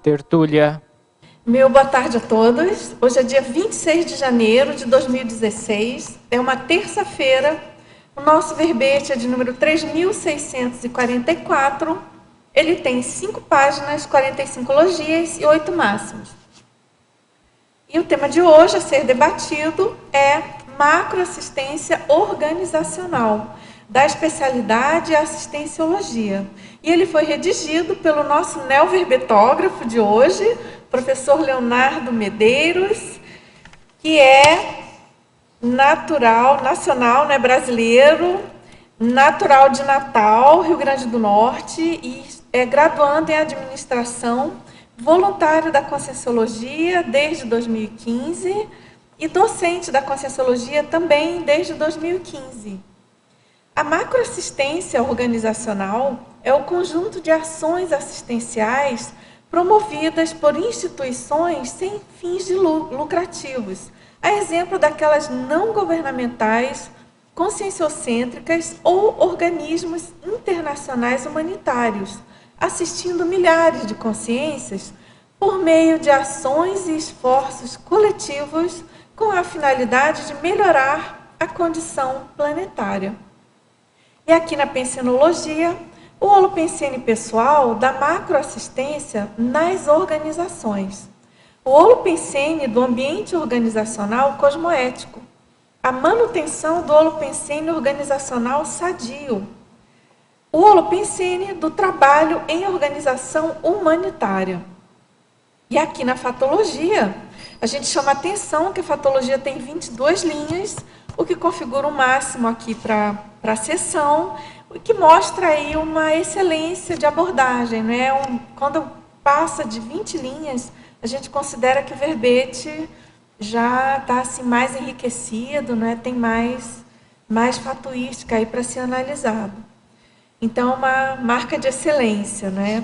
Tertúlia. Boa tarde a todos. Hoje é dia 26 de janeiro de 2016. É uma terça-feira. O nosso verbete é de número 3.644. Ele tem 5 páginas, 45 logias e 8 máximos. E o tema de hoje a ser debatido é macroassistência organizacional, da especialidade assistenciologia. E ele foi redigido pelo nosso neoverbetógrafo de hoje, professor Leonardo Medeiros, que é nacional, né, brasileiro, natural de Natal, Rio Grande do Norte, e é graduando em administração, voluntário da Conscienciologia desde 2015 e docente da Conscienciologia também desde 2015. A macroassistência organizacional é o conjunto de ações assistenciais promovidas por instituições sem fins lucrativos, a exemplo daquelas não governamentais, conscienciocêntricas ou organismos internacionais humanitários, assistindo milhares de consciências por meio de ações e esforços coletivos com a finalidade de melhorar a condição planetária. E aqui na pensenologia, o holopensene pessoal dá macroassistência nas organizações. O holopensene do ambiente organizacional cosmoético. A manutenção do holopensene organizacional sadio. O holopensene do trabalho em organização humanitária. E aqui na fatologia, a gente chama atenção que a fatologia tem 22 linhas, o que configura o máximo aqui para a sessão, o que mostra aí uma excelência de abordagem, né? Quando passa de 20 linhas, a gente considera que o verbete já está assim, mais enriquecido, né? Tem mais fatuística aí para ser analisado. Então, uma marca de excelência, né?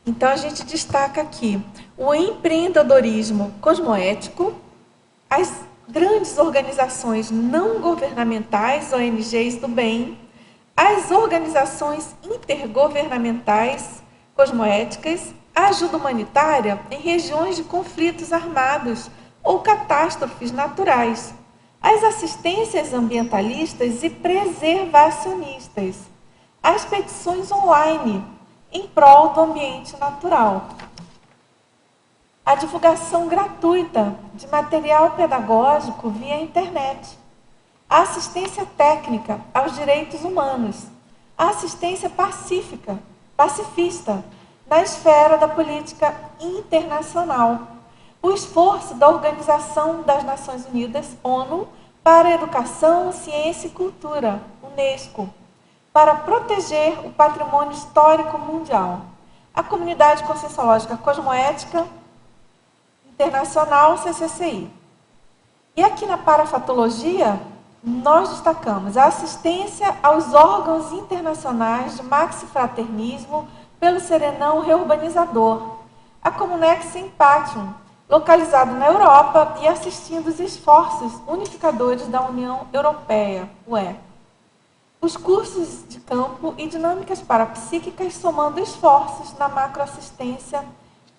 Então, a gente destaca aqui o empreendedorismo cosmoético, as grandes organizações não governamentais, ONGs do bem, as organizações intergovernamentais cosmoéticas, a ajuda humanitária em regiões de conflitos armados ou catástrofes naturais, as assistências ambientalistas e preservacionistas, as petições online em prol do ambiente natural, a divulgação gratuita de material pedagógico via internet, a assistência técnica aos direitos humanos, a assistência pacifista na esfera da política internacional, o esforço da Organização das Nações Unidas, ONU, para a educação, ciência e cultura, UNESCO, para proteger o patrimônio histórico mundial, a comunidade conscienciológica cosmoética internacional, CCCI. E aqui na parafatologia, nós destacamos a assistência aos órgãos internacionais de maxifraternismo pelo Serenão Reurbanizador, a Comunex Impatium, localizado na Europa e assistindo os esforços unificadores da União Europeia, UE. Os cursos de campo e dinâmicas parapsíquicas somando esforços na macroassistência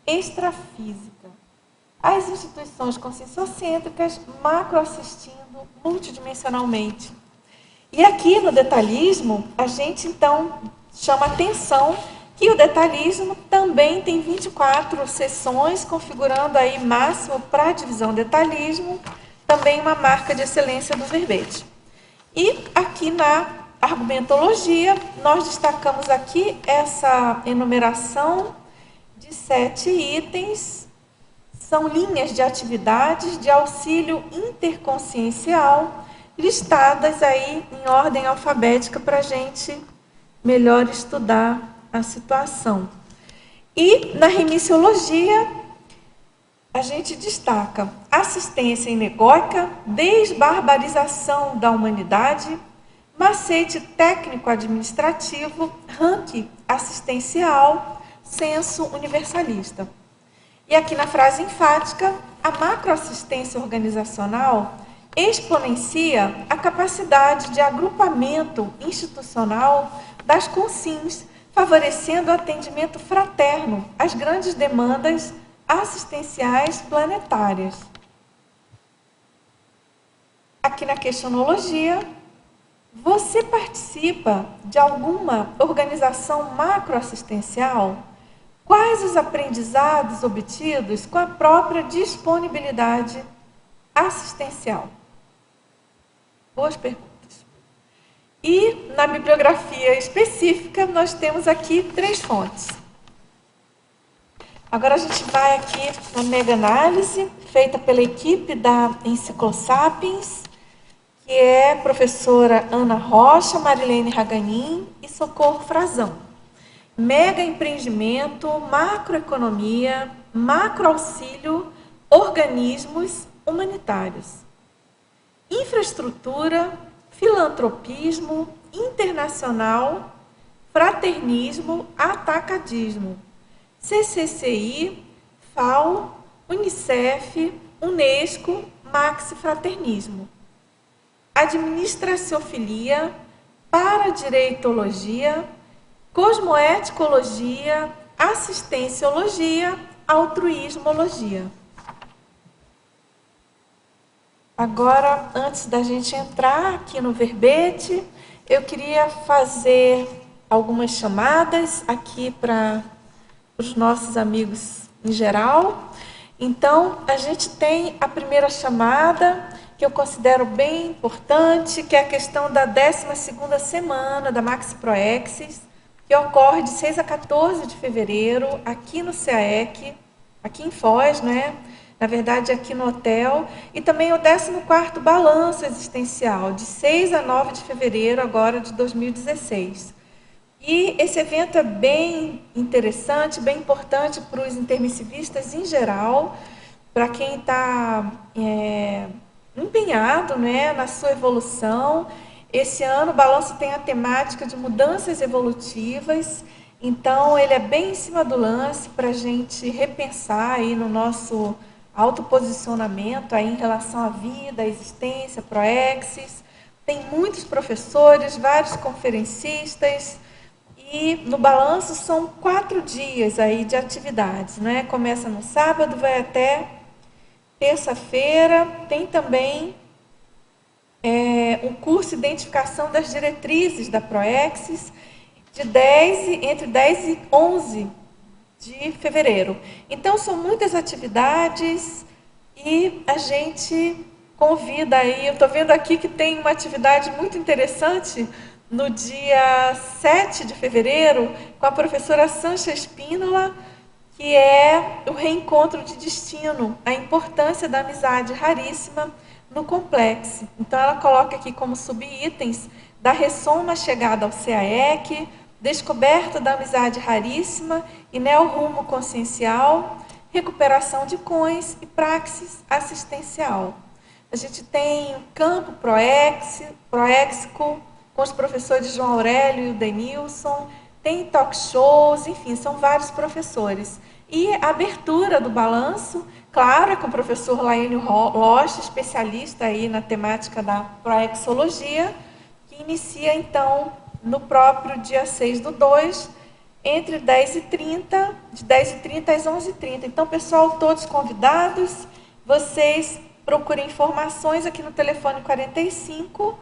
extrafísica. As instituições conscienciocêntricas macroassistindo multidimensionalmente. E aqui no detalhismo, a gente então chama atenção que o detalhismo também tem 24 sessões, configurando aí máximo para a divisão detalhismo, também uma marca de excelência do verbete. E aqui na argumentologia, nós destacamos aqui essa enumeração de 7 itens, são linhas de atividades de auxílio interconsciencial, listadas aí em ordem alfabética para a gente melhor estudar a situação. E na remissiologia, a gente destaca assistência inegóica, desbarbarização da humanidade, macete técnico-administrativo, ranking assistencial, senso universalista. E aqui na frase enfática, a macroassistência organizacional exponencia a capacidade de agrupamento institucional das consins favorecendo o atendimento fraterno às grandes demandas assistenciais planetárias. Aqui na questionologia, você participa de alguma organização macroassistencial? Quais os aprendizados obtidos com a própria disponibilidade assistencial? Boas perguntas. E na bibliografia específica, nós temos aqui 3 fontes. Agora a gente vai aqui na mega-análise, feita pela equipe da Enciclosapiens, que é professora Ana Rocha, Marilene Raganin e Socorro Frazão. Mega empreendimento, macroeconomia, macroauxílio, organismos humanitários. Infraestrutura, filantropismo, internacional, fraternismo, atacadismo. CCCI, FAO, Unicef, Unesco, Maxi-Fraternismo. Administraciofilia, paradireitologia, cosmoeticologia, assistenciologia, altruísmologia. Agora, antes da gente entrar aqui no verbete, eu queria fazer algumas chamadas aqui para os nossos amigos em geral. Então, a gente tem a primeira chamada, que eu considero bem importante, que é a questão da 12ª semana da Maxi Proexis, que ocorre de 6 a 14 de fevereiro, aqui no CAEC, aqui em Foz, né? Na verdade, aqui no hotel, e também o 14º Balanço Existencial, de 6 a 9 de fevereiro, agora de 2016. E esse evento é bem interessante, bem importante para os intermissivistas em geral, para quem está empenhado, né, na sua evolução. Esse ano o Balanço tem a temática de mudanças evolutivas, então ele é bem em cima do lance para a gente repensar aí no nosso autoposicionamento aí em relação à vida, à existência, Proexis. Tem muitos professores, vários conferencistas, e no Balanço são 4 dias aí de atividades, né? Começa no sábado, vai até terça-feira. Tem também um curso Identificação das Diretrizes da Proexis, entre 10 e 11 de fevereiro. Então, são muitas atividades e a gente convida aí. Eu estou vendo aqui que tem uma atividade muito interessante no dia 7 de fevereiro, com a professora Sancha Espínola, que é o reencontro de destino, a importância da amizade raríssima no complexo. Então, ela coloca aqui como subitens da ressoma chegada ao CAEC, descoberta da amizade raríssima e neo-rumo consciencial, recuperação de cões e praxis assistencial. A gente tem o campo Proexico, com os professores João Aurélio e o Denilson, tem talk shows, enfim, são vários professores. E a abertura do Balanço, claro, é com o professor Laênio Rocha, especialista aí na temática da proexologia, que inicia, então, no próprio dia 6/2, entre 10h30, de 10h30 às 11h30. Então, pessoal, todos convidados, vocês procurem informações aqui no telefone 45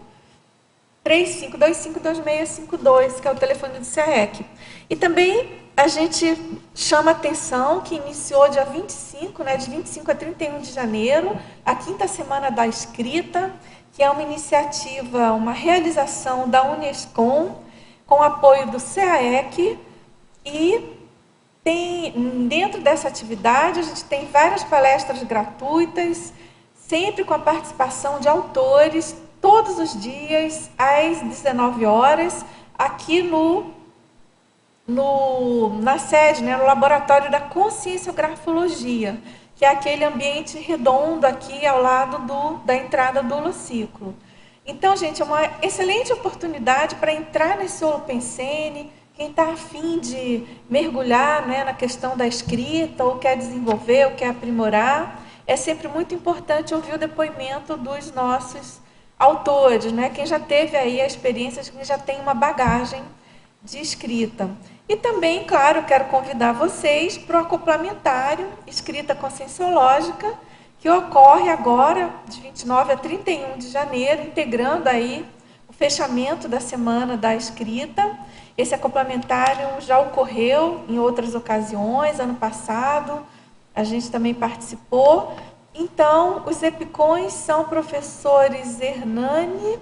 35252652, que é o telefone do CAEC. E também a gente chama atenção que iniciou dia 25, né, de 25 a 31 de janeiro, a 5ª Semana da Escrita, que é uma iniciativa, uma realização da Unescom, com apoio do CAEC, e dentro dessa atividade a gente tem várias palestras gratuitas, sempre com a participação de autores, todos os dias, às 19 horas, aqui na sede, né, no Laboratório da Conscienciografologia, que é aquele ambiente redondo aqui ao lado da entrada do holociclo. Então, gente, é uma excelente oportunidade para entrar nesse Holopensene. Quem está afim de mergulhar, né, na questão da escrita, ou quer desenvolver, ou quer aprimorar, é sempre muito importante ouvir o depoimento dos nossos autores, né? Quem já teve aí a experiência, quem já tem uma bagagem de escrita. E também, claro, quero convidar vocês para o acoplamentário Escrita Conscienciológica, que ocorre agora, de 29 a 31 de janeiro, integrando aí o fechamento da Semana da Escrita. Esse acoplamentário já ocorreu em outras ocasiões, ano passado, a gente também participou. Então, os EPICONs são professores Hernani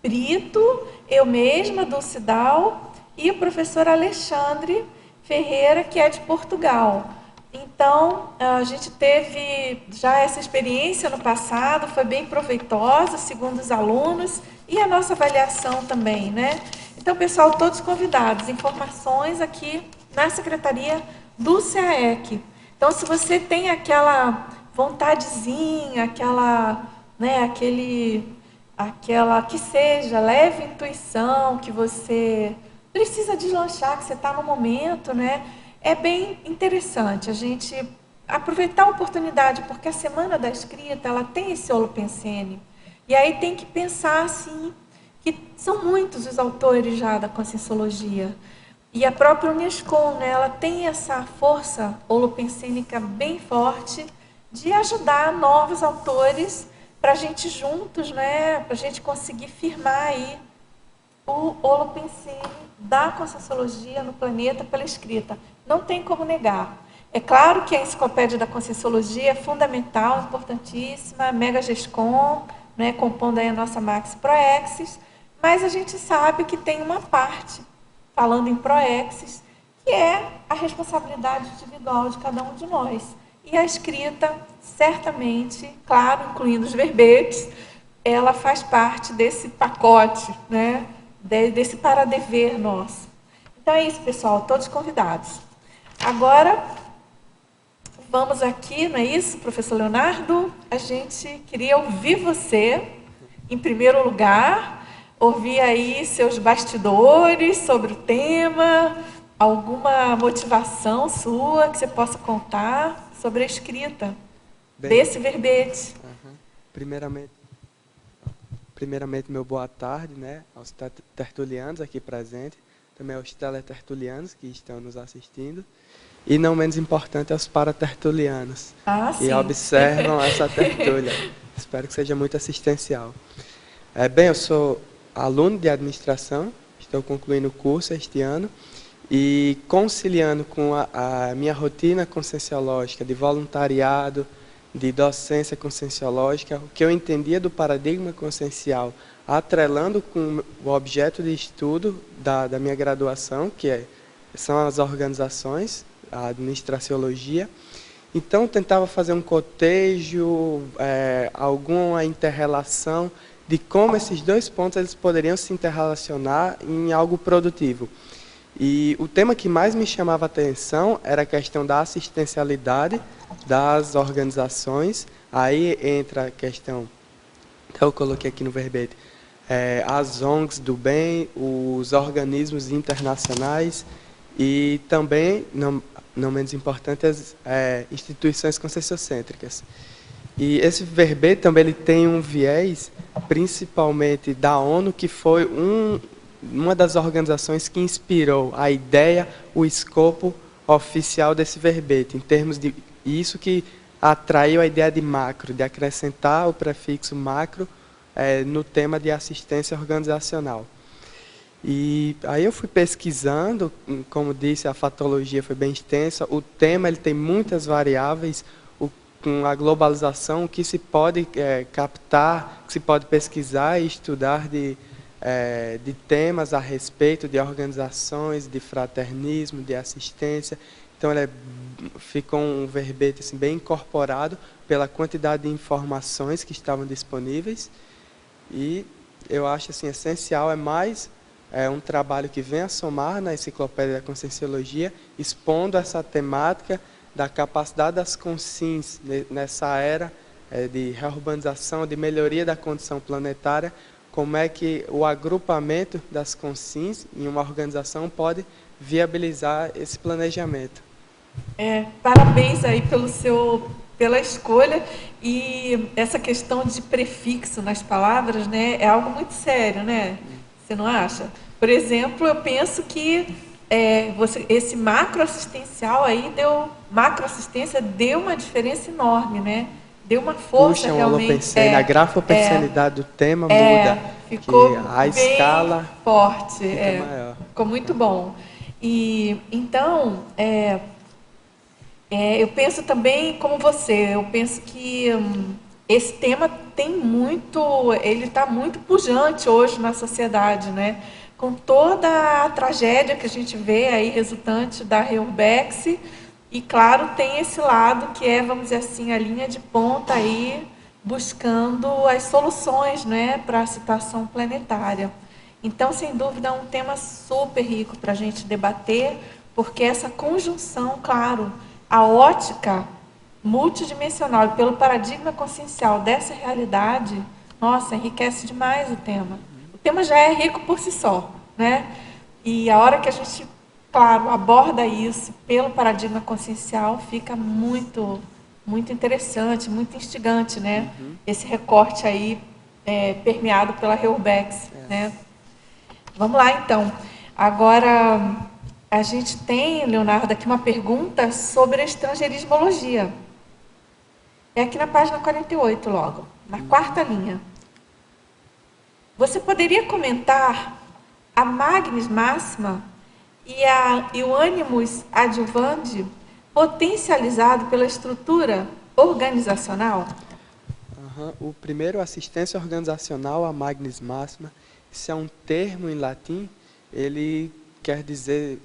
Brito, eu mesma, Dulcidal, e o professor Alexandre Ferreira, que é de Portugal. Então, a gente teve já essa experiência no passado, foi bem proveitosa, segundo os alunos, e a nossa avaliação também, né? Então, pessoal, todos convidados, informações aqui na Secretaria do CAEC. Então, se você tem aquela vontadezinha, aquela que seja leve intuição, que você precisa deslanchar, que você está no momento, né? É bem interessante a gente aproveitar a oportunidade, porque a Semana da Escrita, ela tem esse holopensene. E aí tem que pensar, assim, que são muitos os autores já da Conscienciologia. E a própria Unescom, né, ela tem essa força holopensênica bem forte de ajudar novos autores para a gente juntos, né, para a gente conseguir firmar aí o holopensene da Conscienciologia no planeta pela escrita. Não tem como negar. É claro que a enciclopédia da Conscienciologia é fundamental, importantíssima, Mega Gescom, né, compondo aí a nossa Max Proexis, mas a gente sabe que tem uma parte, falando em Proexis, que é a responsabilidade individual de cada um de nós. E a escrita, certamente, claro, incluindo os verbetes, ela faz parte desse pacote, né, desse para-dever nosso. Então é isso, pessoal, todos convidados. Agora, vamos aqui, não é isso, professor Leonardo? A gente queria ouvir você, em primeiro lugar, ouvir aí seus bastidores sobre o tema, alguma motivação sua que você possa contar sobre a escrita desse verbete. Primeiramente, meu boa tarde, né, aos tertulianos aqui presentes, também aos teletertulianos que estão nos assistindo, e não menos importante, aos paratertulianos que observam essa tertúlia. Espero que seja muito assistencial. Bem, eu sou aluno de administração, estou concluindo o curso este ano, e conciliando com a minha rotina conscienciológica de voluntariado, de docência conscienciológica, o que eu entendia do paradigma consciencial, atrelando com o objeto de estudo da minha graduação, são as organizações, a administraciologia. Então, tentava fazer um cotejo, alguma interrelação de como esses dois pontos eles poderiam se interrelacionar em algo produtivo. E o tema que mais me chamava a atenção era a questão da assistencialidade das organizações. Aí entra a questão, então eu coloquei aqui no verbete, as ONGs do bem, os organismos internacionais e também, não menos importante, as instituições conscienciocêntricas. E esse verbete também ele tem um viés, principalmente da ONU, que foi uma das organizações que inspirou a ideia, o escopo oficial desse verbete, em termos de isso que atraiu a ideia de macro, de acrescentar o prefixo macro no tema de assistência organizacional. E aí eu fui pesquisando, como disse, a fatologia foi bem extensa, o tema ele tem muitas variáveis, com a globalização, o que se pode captar, que se pode pesquisar e estudar de temas a respeito de organizações, de fraternismo, de assistência. Então, ficou um verbete assim, bem incorporado pela quantidade de informações que estavam disponíveis. E eu acho assim, essencial, um trabalho que vem a somar na Enciclopédia da Conscienciologia, expondo essa temática da capacidade das consciências nessa era de reurbanização, de melhoria da condição planetária, como é que o agrupamento das consciências em uma organização pode viabilizar esse planejamento. Parabéns aí pela escolha, e essa questão de prefixo nas palavras, né, é algo muito sério, né? Você não acha? Por exemplo, eu penso que esse macroassistencial aí macroassistência deu uma diferença enorme, né? Deu uma força Puxa, um realmente. holopensene, a grafopensenidade do tema muda, que Ficou a bem escala forte, fica maior. ficou muito bom. E então, eu penso também como você, eu penso que esse tema ele está muito pujante hoje na sociedade, né? Com toda a tragédia que a gente vê aí resultante da Reurbex, e claro, tem esse lado que é, vamos dizer assim, a linha de ponta aí, buscando as soluções, né, para a situação planetária. Então, sem dúvida, é um tema super rico para a gente debater, porque essa conjunção, claro, a ótica multidimensional e pelo paradigma consciencial dessa realidade, nossa, enriquece demais o tema. O tema já é rico por si só, né? E a hora que a gente, claro, aborda isso pelo paradigma consciencial, fica muito, muito interessante, muito instigante, né? Esse recorte aí permeado pela Reurbex, né? Vamos lá, então. Agora, a gente tem, Leonardo, aqui uma pergunta sobre a estrangeirismologia. É aqui na página 48, logo, na quarta linha. Você poderia comentar a magnis máxima e o animus adjuvandi potencializado pela estrutura organizacional? O primeiro, assistência organizacional, a magnis máxima, isso é um termo em latim, ele quer dizer,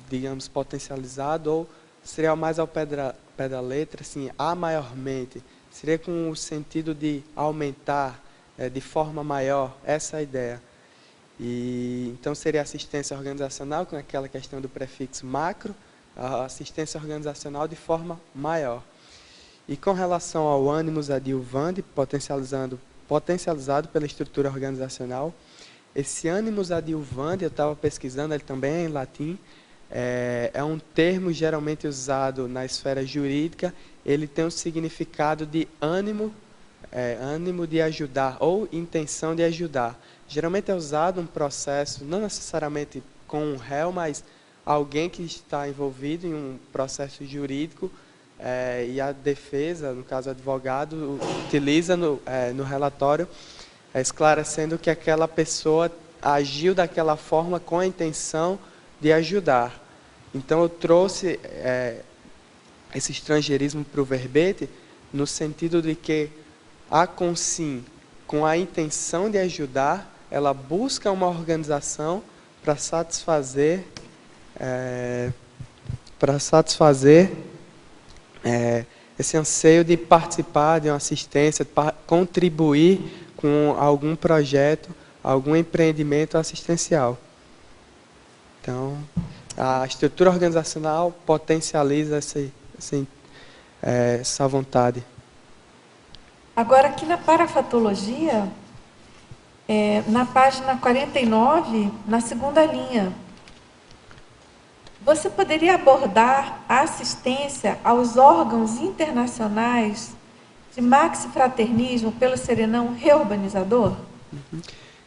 digamos, potencializado, ou seria mais ao pé da letra, assim, a maiormente, seria com o sentido de aumentar de forma maior, essa é a ideia. E, então seria assistência organizacional, com aquela questão do prefixo macro, a assistência organizacional de forma maior. E com relação ao animus adjuvandi, potencializado pela estrutura organizacional, esse animus adjuvandi, eu estava pesquisando, ele também é em latim, é um termo geralmente usado na esfera jurídica, ele tem o significado de ânimo de ajudar, ou intenção de ajudar. Geralmente é usado um processo, não necessariamente com um réu, mas alguém que está envolvido em um processo jurídico, e a defesa, no caso o advogado, utiliza no relatório, esclarecendo que aquela pessoa agiu daquela forma com a intenção de ajudar. Então eu trouxe esse estrangeirismo para o verbete, no sentido de que a consim, com a intenção de ajudar, ela busca uma organização para satisfazer esse anseio de participar de uma assistência, de contribuir com algum projeto, algum empreendimento assistencial. Então, a estrutura organizacional potencializa essa vontade. Agora, aqui na parafatologia, na página 49, na segunda linha, você poderia abordar a assistência aos órgãos internacionais de maxifraternismo pelo serenão reurbanizador?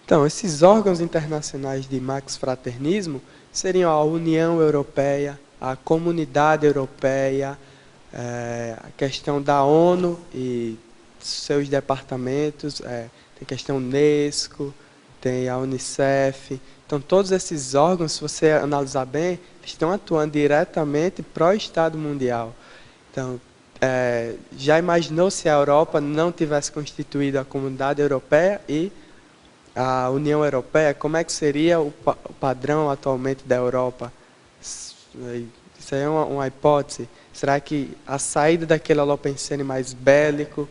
Então, esses órgãos internacionais de maxifraternismo seriam a União Europeia, a Comunidade Europeia, a questão da ONU e seus departamentos, tem a questão Unesco, tem a Unicef. Então, todos esses órgãos, se você analisar bem, estão atuando diretamente para o Estado mundial. Então, já imaginou se a Europa não tivesse constituído a Comunidade Europeia e a União Europeia? Como é que seria o padrão atualmente da Europa? Isso aí é uma hipótese. Será que a saída daquele holopensene mais bélico,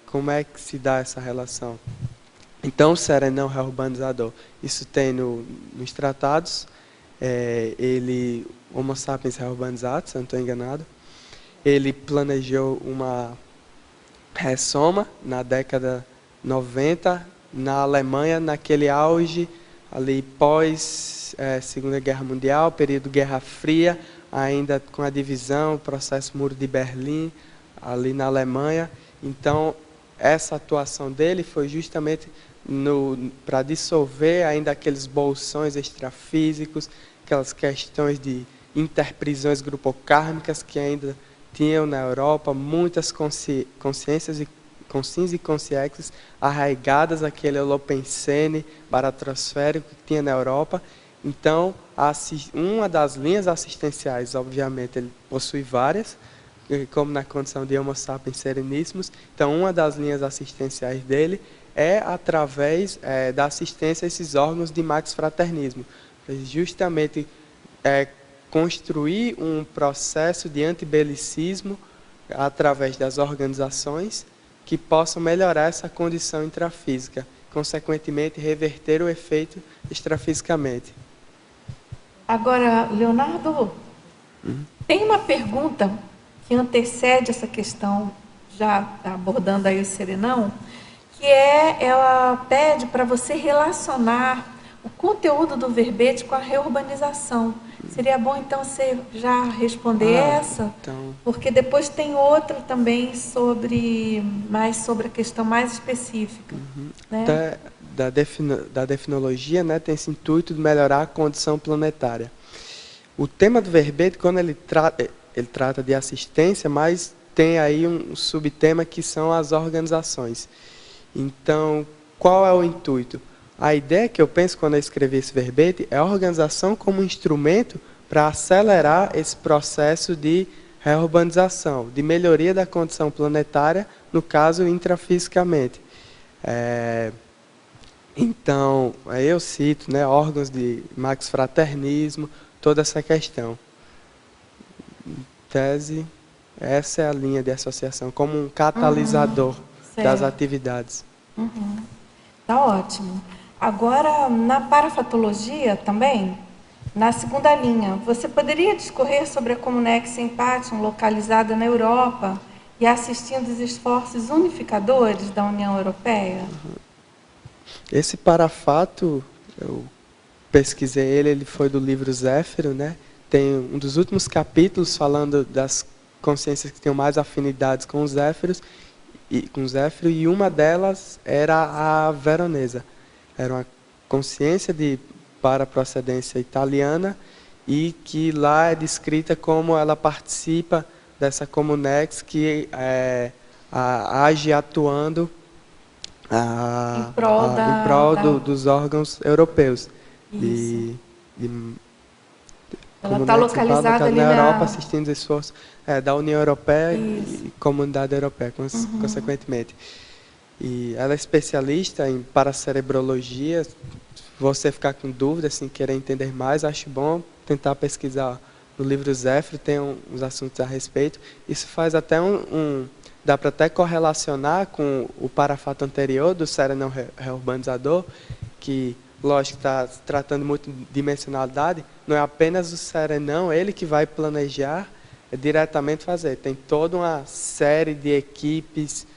como é que se dá essa relação? Então, o serenão reurbanizador, isso tem nos tratados, Homo sapiens reurbanizado, se eu não estou enganado, ele planejou uma ressoma na década 90, na Alemanha, naquele auge, ali pós Segunda Guerra Mundial, período Guerra Fria, ainda com a divisão, o processo Muro de Berlim, ali na Alemanha. Então, essa atuação dele foi justamente para dissolver ainda aqueles bolsões extrafísicos, aquelas questões de interprisões grupocármicas que ainda tinham na Europa, muitas consciências e consciências e consciências arraigadas àquele holopensene baratrosférico que tinha na Europa. Então, uma das linhas assistenciais, obviamente, ele possui várias, como na condição de Homo sapiens sereníssimos. Então, uma das linhas assistenciais dele é através da assistência a esses órgãos de max fraternismo, justamente construir um processo de antibelicismo através das organizações que possam melhorar essa condição intrafísica, consequentemente reverter o efeito extrafisicamente. Agora, Leonardo, tem uma pergunta que antecede essa questão, já abordando aí o serenão, que ela pede para você relacionar o conteúdo do verbete com a reurbanização. Seria bom, então, você já responder essa? Então... Porque depois tem outra também sobre a questão mais específica. Né? Da definologia, né, tem esse intuito de melhorar a condição planetária. O tema do verbete, quando ele trata de assistência, mas tem aí um subtema que são as organizações. Então, qual é o intuito? A ideia que eu penso quando eu escrevi esse verbete é a organização como instrumento para acelerar esse processo de reurbanização, de melhoria da condição planetária, no caso, intrafisicamente. Então, aí eu cito, né, órgãos de max fraternismo, toda essa questão. Em tese, essa é a linha de associação, como um catalisador das atividades. Tá ótimo. Agora, na parafatologia também, na segunda linha, você poderia discorrer sobre a Comunex Empatium localizada na Europa e assistindo os esforços unificadores da União Europeia? Esse parafato, eu pesquisei ele foi do livro Zéfiro, né? Tem um dos últimos capítulos falando das consciências que tinham mais afinidades com os Zéfiros, e uma delas era a veronesa. Era uma consciência de paraprocedência italiana e que lá é descrita como ela participa dessa Comunex que age atuando em prol dos órgãos europeus. Ela está localizada ali na Europa, assistindo os esforços da União Europeia e Comunidade Europeia, consequentemente. E ela é especialista em paracerebrologia. Se você ficar com dúvida, assim, querer entender mais, acho bom tentar pesquisar no livro Zéfiro, tem uns assuntos a respeito. Isso faz até dá para até correlacionar com o parafato anterior do serenão reurbanizador, que, lógico, está tratando muito de dimensionalidade. Não é apenas o serenão, ele que vai planejar, diretamente fazer. Tem toda uma série de equipes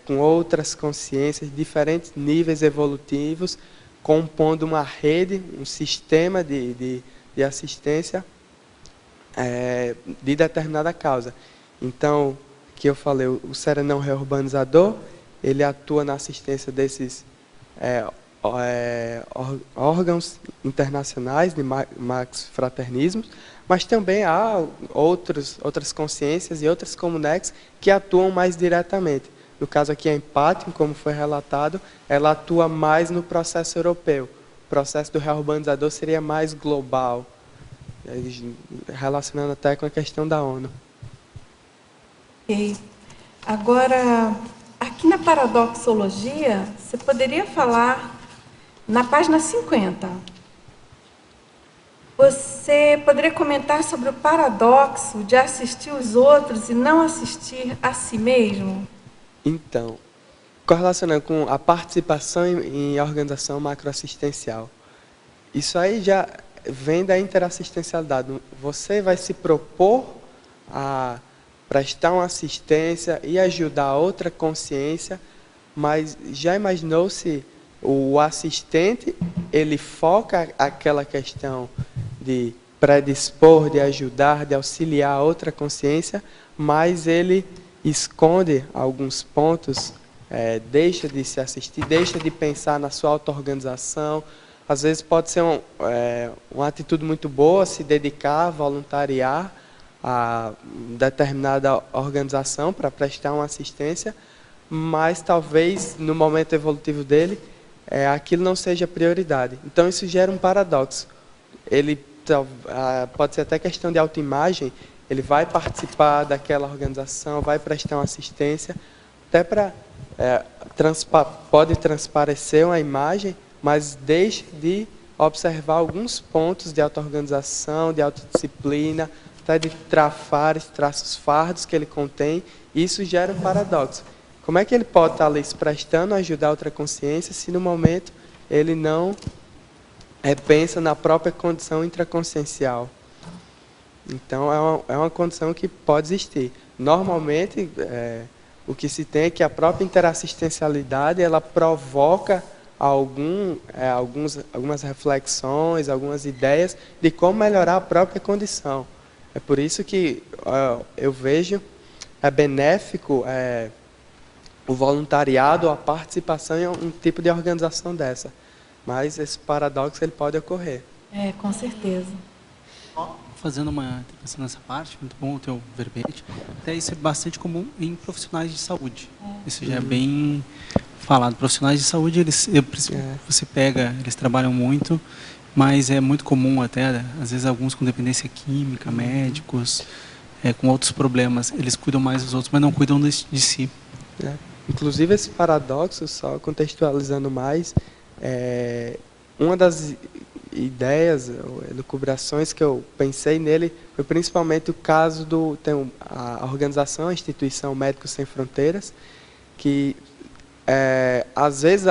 com outras consciências, diferentes níveis evolutivos, compondo uma rede, um sistema de assistência de determinada causa. Então, que eu falei, o serenão reurbanizador, ele atua na assistência desses órgãos internacionais de max fraternismo, mas também há outras consciências e outras comunex que atuam mais diretamente. No caso aqui, a Empatium, como foi relatado, ela atua mais no processo europeu. O processo do reurbanizador seria mais global, relacionando até com a questão da ONU. Ok. Agora, aqui na paradoxologia, você poderia falar, na página 50, você poderia comentar sobre o paradoxo de assistir os outros e não assistir a si mesmo? Então, correlacionando com a participação em organização macroassistencial, isso aí já vem da interassistencialidade. Você vai se propor a prestar uma assistência e ajudar a outra consciência, mas já imaginou se o assistente, ele foca aquela questão de predispor, de ajudar, de auxiliar a outra consciência, mas ele esconde alguns pontos deixa de se assistir, deixa de pensar na sua auto-organização. Às vezes pode ser uma atitude muito boa se dedicar, voluntariar a determinada organização para prestar uma assistência, mas talvez no momento evolutivo dele aquilo não seja prioridade. Então isso gera um paradoxo. Ele pode ser até questão de autoimagem, ele vai participar daquela organização, vai prestar uma assistência, até para pode transparecer uma imagem, mas deixe de observar alguns pontos de auto-organização, de autodisciplina, até de traços fardos que ele contém. Isso gera um paradoxo. Como é que ele pode estar ali se prestando a ajudar a outra consciência se no momento ele não pensa na própria condição intraconsciencial? Então é uma condição que pode existir. Normalmente, o que se tem é que a própria interassistencialidade ela provoca algumas reflexões, algumas ideias de como melhorar a própria condição. É por isso que eu vejo benéfico o voluntariado, a participação em um tipo de organização dessa. Mas esse paradoxo ele pode ocorrer. Com certeza. Fazendo uma intervenção nessa parte, muito bom o teu verbete. Até isso é bastante comum em profissionais de saúde. Isso já é bem falado. Profissionais de saúde, você pega, eles trabalham muito, mas é muito comum até, às vezes alguns com dependência química, médicos, com outros problemas. Eles cuidam mais dos outros, mas não cuidam de si. Inclusive esse paradoxo, só contextualizando mais, uma das ideias, elucubrações que eu pensei nele foi principalmente o caso a organização, a instituição Médicos Sem Fronteiras, que às vezes,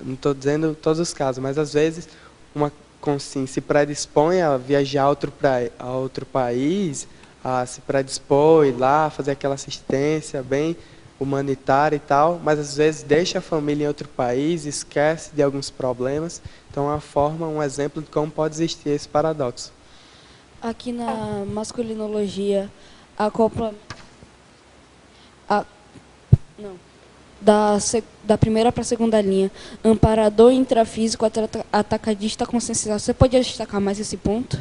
não estou dizendo todos os casos, mas às vezes uma consciência se predispõe a viajar a outro país, a se predispor, ir lá, fazer aquela assistência bem humanitária e tal, mas às vezes deixa a família em outro país, esquece de alguns problemas. Então é um exemplo de como pode existir esse paradoxo. Aqui na masculinologia, da primeira para a segunda linha, amparador intrafísico, atacadista consciencial. Você pode destacar mais esse ponto?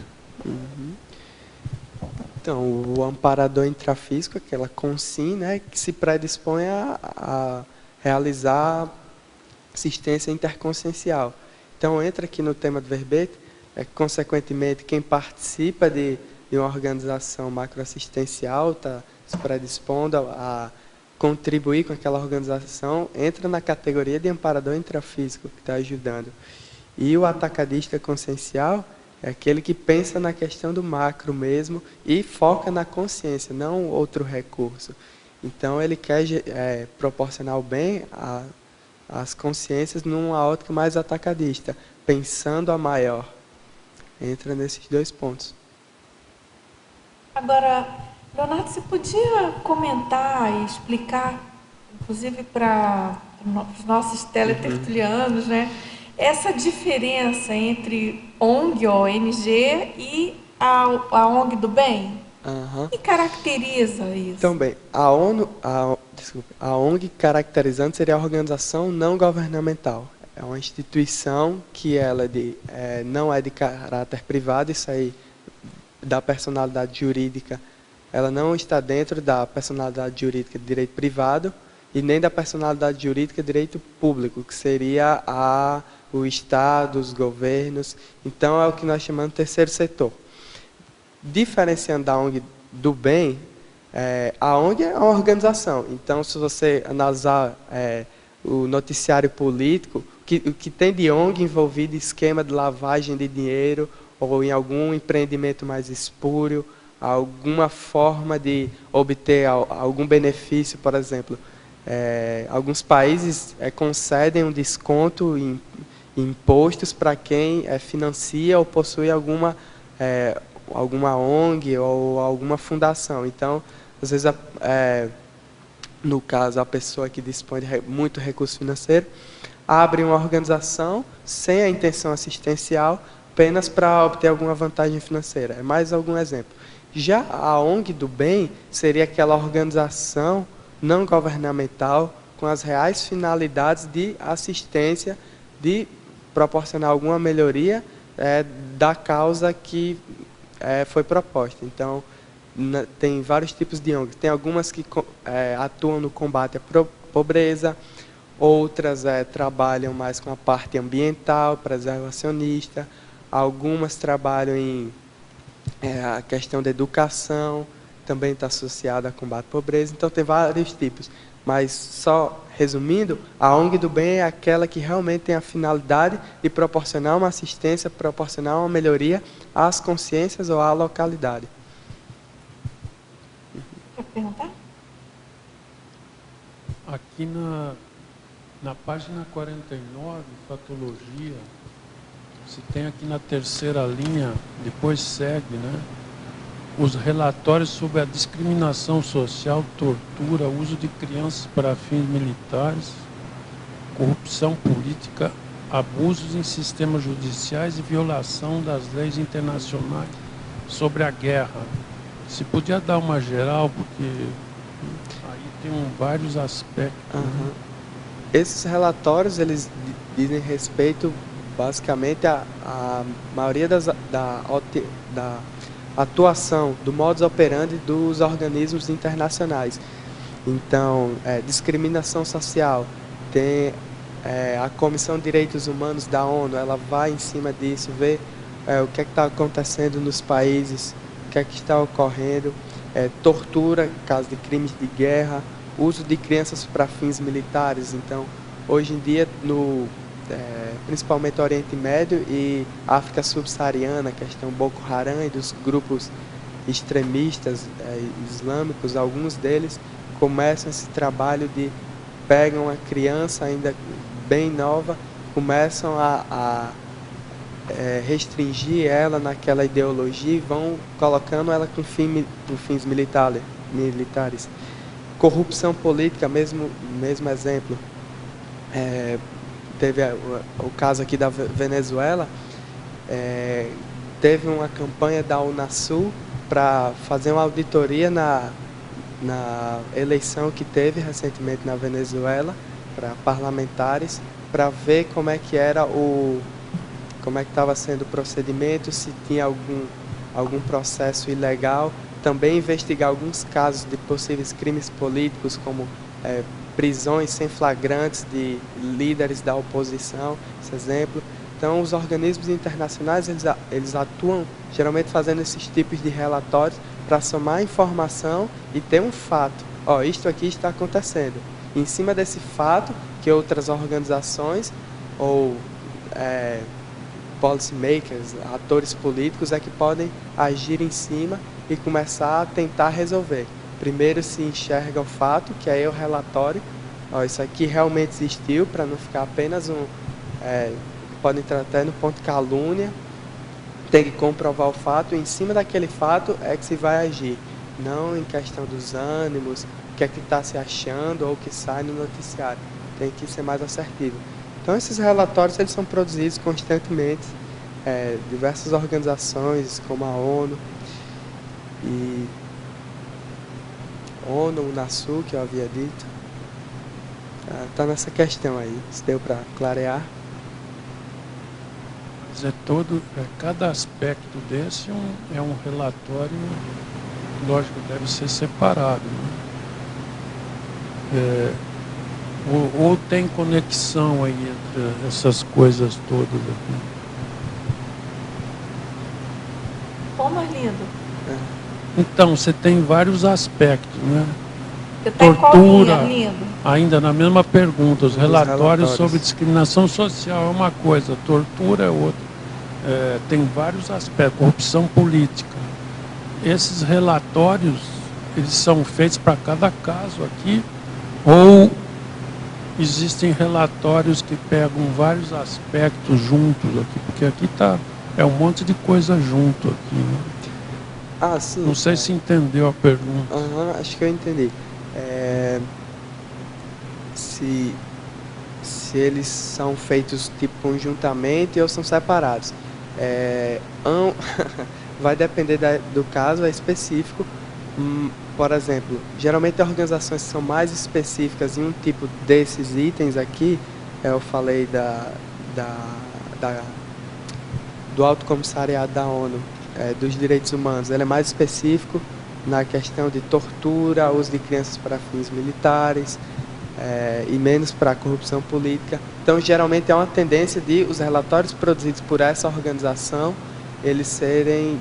Então, o amparador intrafísico, aquela consim, que se predispõe a realizar assistência interconsciencial. Então, entra aqui no tema do verbete, consequentemente, quem participa de uma organização macroassistencial, está se predispondo a contribuir com aquela organização, entra na categoria de amparador intrafísico, que está ajudando. E o atacadista consciencial é aquele que pensa na questão do macro mesmo e foca na consciência, não outro recurso. Então, ele quer proporcionar o bem às consciências numa ótica mais atacadista, pensando a maior. Entra nesses dois pontos. Agora, Leonardo, você podia comentar e explicar, inclusive para os nossos teletertulianos, essa diferença entre ONG, ONG e a ONG do bem? O que caracteriza isso? Então, bem, a ONG caracterizando seria a organização não governamental. É uma instituição que ela não é de caráter privado, isso aí da personalidade jurídica, ela não está dentro da personalidade jurídica de direito privado e nem da personalidade jurídica de direito público, que seria o Estado, os governos. Então, é o que nós chamamos de terceiro setor. Diferenciando da ONG do bem, a ONG é uma organização. Então, se você analisar o noticiário político, o que tem de ONG envolvido em esquema de lavagem de dinheiro ou em algum empreendimento mais espúrio, alguma forma de obter algum benefício, por exemplo. Alguns países concedem um desconto em impostos para quem financia ou possui alguma ONG ou alguma fundação. Então, às vezes, no caso, a pessoa que dispõe de muito recurso financeiro, abre uma organização sem a intenção assistencial, apenas para obter alguma vantagem financeira. É mais algum exemplo. Já a ONG do bem seria aquela organização não governamental com as reais finalidades de assistência, de proporcionar alguma melhoria da causa que foi proposta. Então, tem vários tipos de ONGs. Tem algumas que atuam no combate à pobreza, outras trabalham mais com a parte ambiental, preservacionista, algumas trabalham em a questão da educação, também está associada a combate à pobreza. Então, tem vários tipos. Mas, só resumindo, a ONG do bem é aquela que realmente tem a finalidade de proporcionar uma assistência, proporcionar uma melhoria às consciências ou à localidade. Quer perguntar? Aqui na página 49, Fatologia, se tem aqui na terceira linha, depois segue, né? Os relatórios sobre a discriminação social, tortura, uso de crianças para fins militares, corrupção política, abusos em sistemas judiciais e violação das leis internacionais sobre a guerra. Se podia dar uma geral, porque aí tem vários aspectos. Uhum. Esses relatórios, eles dizem respeito, basicamente, à maioria da atuação, do modus operandi dos organismos internacionais. Então, discriminação social, tem a Comissão de Direitos Humanos da ONU, ela vai em cima disso, vê o que é que está acontecendo nos países, o que é que está ocorrendo, tortura, caso de crimes de guerra, uso de crianças para fins militares. Então, hoje em dia, principalmente Oriente Médio e África Subsaariana, a questão Boko Haram e dos grupos extremistas islâmicos, alguns deles começam esse trabalho de pegam a criança ainda bem nova, começam a restringir ela naquela ideologia e vão colocando ela com fins militares. Corrupção política, mesmo exemplo. Teve o caso aqui da Venezuela, teve uma campanha da Unasul para fazer uma auditoria na eleição que teve recentemente na Venezuela, para parlamentares, para ver como é que estava sendo o procedimento, se tinha algum processo ilegal, também investigar alguns casos de possíveis crimes políticos, como prisões sem flagrantes de líderes da oposição, esse exemplo. Então, os organismos internacionais, eles atuam geralmente fazendo esses tipos de relatórios para somar informação e ter um fato. Isto aqui está acontecendo. E, em cima desse fato, que outras organizações ou policymakers, atores políticos, é que podem agir em cima e começar a tentar resolver. Primeiro se enxerga o fato, que aí é o relatório. Isso aqui realmente existiu, para não ficar apenas pode entrar até no ponto de calúnia. Tem que comprovar o fato, e em cima daquele fato é que se vai agir. Não em questão dos ânimos, o que é que está se achando ou o que sai no noticiário. Tem que ser mais assertivo. Então, esses relatórios eles são produzidos constantemente. Diversas organizações, como a ONU, e Unasul, que eu havia dito, está nessa questão aí, se deu para clarear. Mas cada aspecto desse é um relatório, lógico, deve ser separado, né? Ou tem conexão aí entre essas coisas todas aqui? Como, Arlindo? Então, você tem vários aspectos, né? Você está em qual linha, Arlindo? Ainda na mesma pergunta, os relatórios sobre discriminação social é uma coisa, tortura é outra. Tem vários aspectos, corrupção política. Esses relatórios, eles são feitos para cada caso aqui, ou existem relatórios que pegam vários aspectos juntos aqui, porque aqui é um monte de coisa junto aqui, né? Sim. Não sei se entendeu a pergunta. Acho que eu entendi. Se eles são feitos tipo conjuntamente ou são separados. Vai depender do caso, é específico. por exemplo, geralmente organizações que são mais específicas em um tipo desses itens aqui, eu falei do Alto Comissariado da ONU, dos Direitos Humanos, ele é mais específico na questão de tortura, uso de crianças para fins militares, e menos para a corrupção política. Então, geralmente é uma tendência de os relatórios produzidos por essa organização, eles serem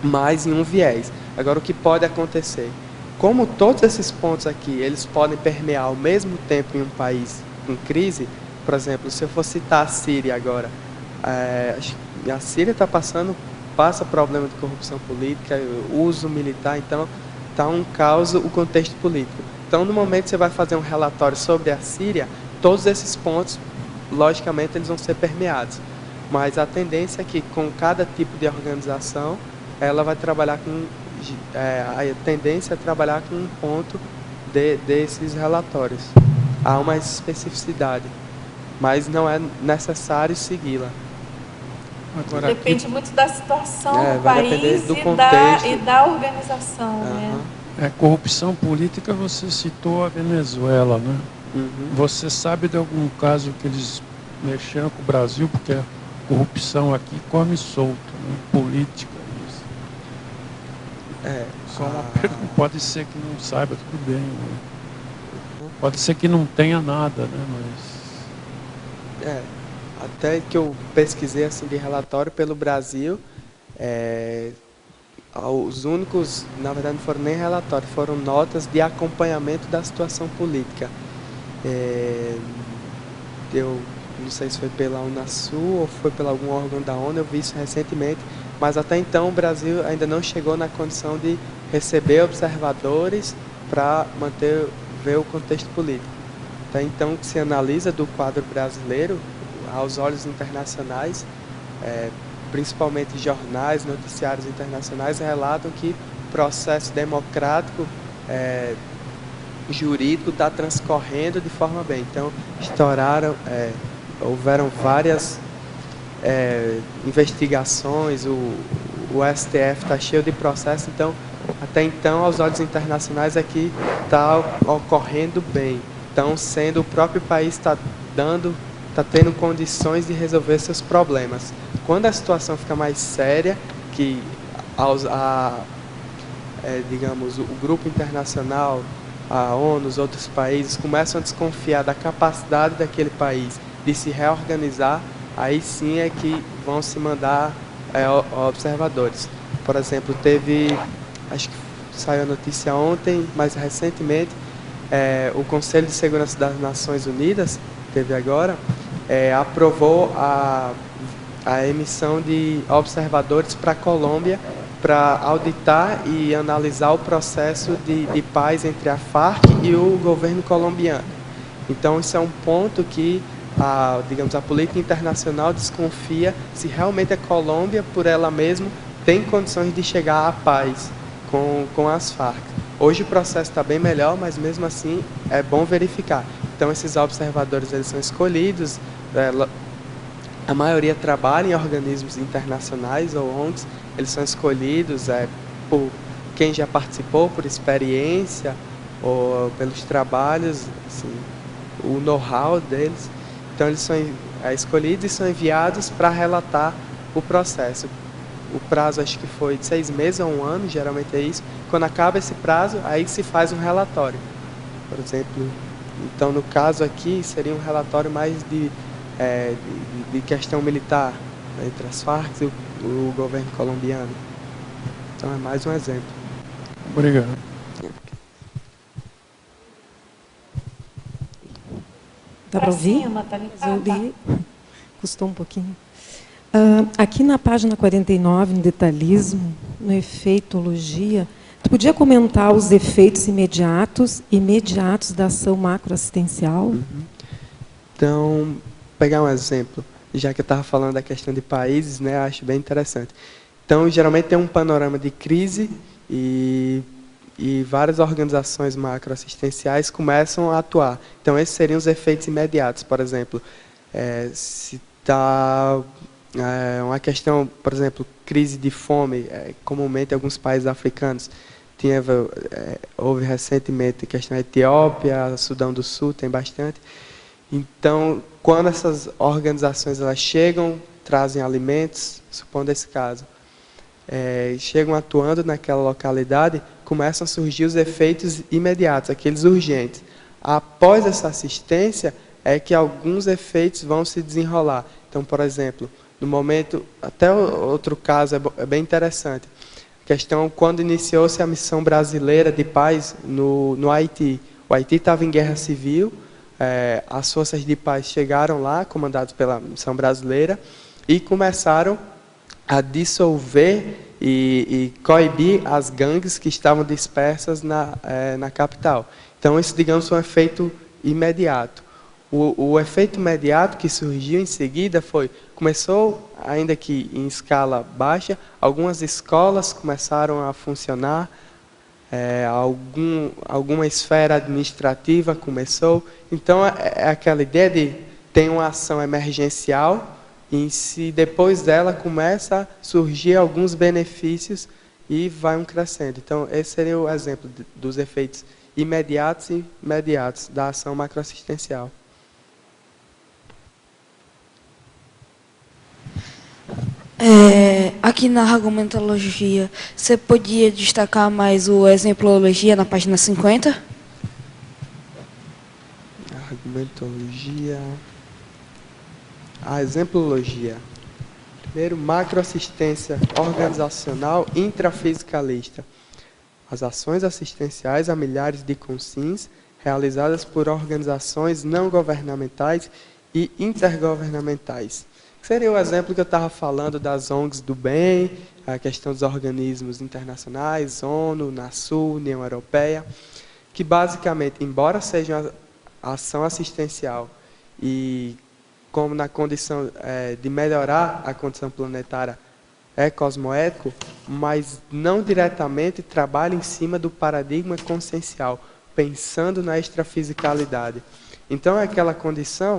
mais em um viés. Agora, o que pode acontecer? Como todos esses pontos aqui, eles podem permear ao mesmo tempo em um país em crise, por exemplo, se eu for citar a Síria agora, a Síria passa problema de corrupção política, uso militar, então está um caos o contexto político. Então, no momento que você vai fazer um relatório sobre a Síria, todos esses pontos, logicamente, eles vão ser permeados. Mas a tendência é que, com cada tipo de organização, ela vai trabalhar com... a tendência é trabalhar com um ponto desses relatórios. Há uma especificidade, mas não é necessário segui-la. Agora, Depende muito da situação do vai depender país do e contexto. da organização, né? corrupção política, você citou a Venezuela, né? Você sabe de algum caso que eles mexeram com o Brasil, porque a corrupção aqui come solto, né? Política, isso. Só uma pergunta, pode ser que não saiba, tudo bem. Né? Pode ser que não tenha nada, né? Mas... até que eu pesquisei assim, de relatório pelo Brasil, os únicos, na verdade não foram nem relatórios, foram notas de acompanhamento da situação política. Eu não sei se foi pela Unasul ou foi por algum órgão da ONU, eu vi isso recentemente, mas até então o Brasil ainda não chegou na condição de receber observadores para ver o contexto político. Até então, o que se analisa do quadro brasileiro, aos olhos internacionais, principalmente jornais, noticiários internacionais, relatam que o processo democrático jurídico está transcorrendo de forma bem. Então, houveram várias investigações, o STF está cheio de processos, então, até então, aos olhos internacionais, aqui está ocorrendo bem. Então, sendo o próprio país está tendo condições de resolver seus problemas. Quando a situação fica mais séria, que digamos, o grupo internacional, a ONU, os outros países começam a desconfiar da capacidade daquele país de se reorganizar, aí sim é que vão se mandar observadores. Por exemplo, acho que saiu a notícia ontem, mais recentemente, o Conselho de Segurança das Nações Unidas, teve agora, aprovou a emissão de observadores para a Colômbia para auditar e analisar o processo de paz entre a Farc e o governo colombiano. Então, isso é um ponto que digamos, a política internacional desconfia se realmente a Colômbia, por ela mesma, tem condições de chegar à paz com as Farc. Hoje o processo está bem melhor, mas mesmo assim é bom verificar. Então, esses observadores eles são escolhidos, a maioria trabalha em organismos internacionais ou ONGs, eles são escolhidos por quem já participou, por experiência ou pelos trabalhos, assim, o know-how deles. Então, eles são escolhidos e são enviados para relatar o processo. O prazo acho que foi de 6 meses a 1 ano, geralmente é isso. Quando acaba esse prazo, aí se faz um relatório. Por exemplo, então no caso aqui seria um relatório mais de questão militar, né, entre as Farc e o governo colombiano. Então é mais um exemplo. Obrigado. Dá para ouvir? Custou um pouquinho. Aqui na página 49, no detalhismo, no efeitologia, tu podia comentar os efeitos imediatos da ação macroassistencial? Então, pegar um exemplo, já que eu estava falando da questão de países, né, acho bem interessante. Então, geralmente tem um panorama de crise e várias organizações macroassistenciais começam a atuar. Então, esses seriam os efeitos imediatos. Por exemplo, se está uma questão, por exemplo, crise de fome, comumente em alguns países africanos. houve recentemente a questão da Etiópia, Sudão do Sul, tem bastante. Então, quando essas organizações elas chegam, trazem alimentos, supondo esse caso, chegam atuando naquela localidade, começam a surgir os efeitos imediatos, aqueles urgentes. Após essa assistência, é que alguns efeitos vão se desenrolar. Então, por exemplo, no momento, até outro caso é bem interessante, a questão quando iniciou-se a missão brasileira de paz no Haiti. O Haiti estava em guerra civil, as forças de paz chegaram lá, comandadas pela missão brasileira, e começaram a dissolver e coibir as gangues que estavam dispersas na capital. Então, isso, digamos, foi um efeito imediato. O efeito imediato que surgiu em seguida começou, ainda que em escala baixa, algumas escolas começaram a funcionar, alguma esfera administrativa começou. Então, é aquela ideia de ter uma ação emergencial, e se depois dela começa a surgir alguns benefícios e vai crescendo. Então, esse seria o exemplo dos efeitos imediatos e imediatos da ação macroassistencial. Aqui na argumentologia, você podia destacar mais o exemplologia na página 50? Argumentologia. A exemplologia. Primeiro, macroassistência organizacional intrafisicalista. As ações assistenciais a milhares de consins realizadas por organizações não governamentais e intergovernamentais. Seria o exemplo que eu estava falando das ONGs do bem, a questão dos organismos internacionais, ONU, NASU, União Europeia, que basicamente, embora seja uma ação assistencial e como na condição de melhorar a condição planetária cosmoético, mas não diretamente trabalha em cima do paradigma consciencial, pensando na extrafisicalidade. Então, é aquela condição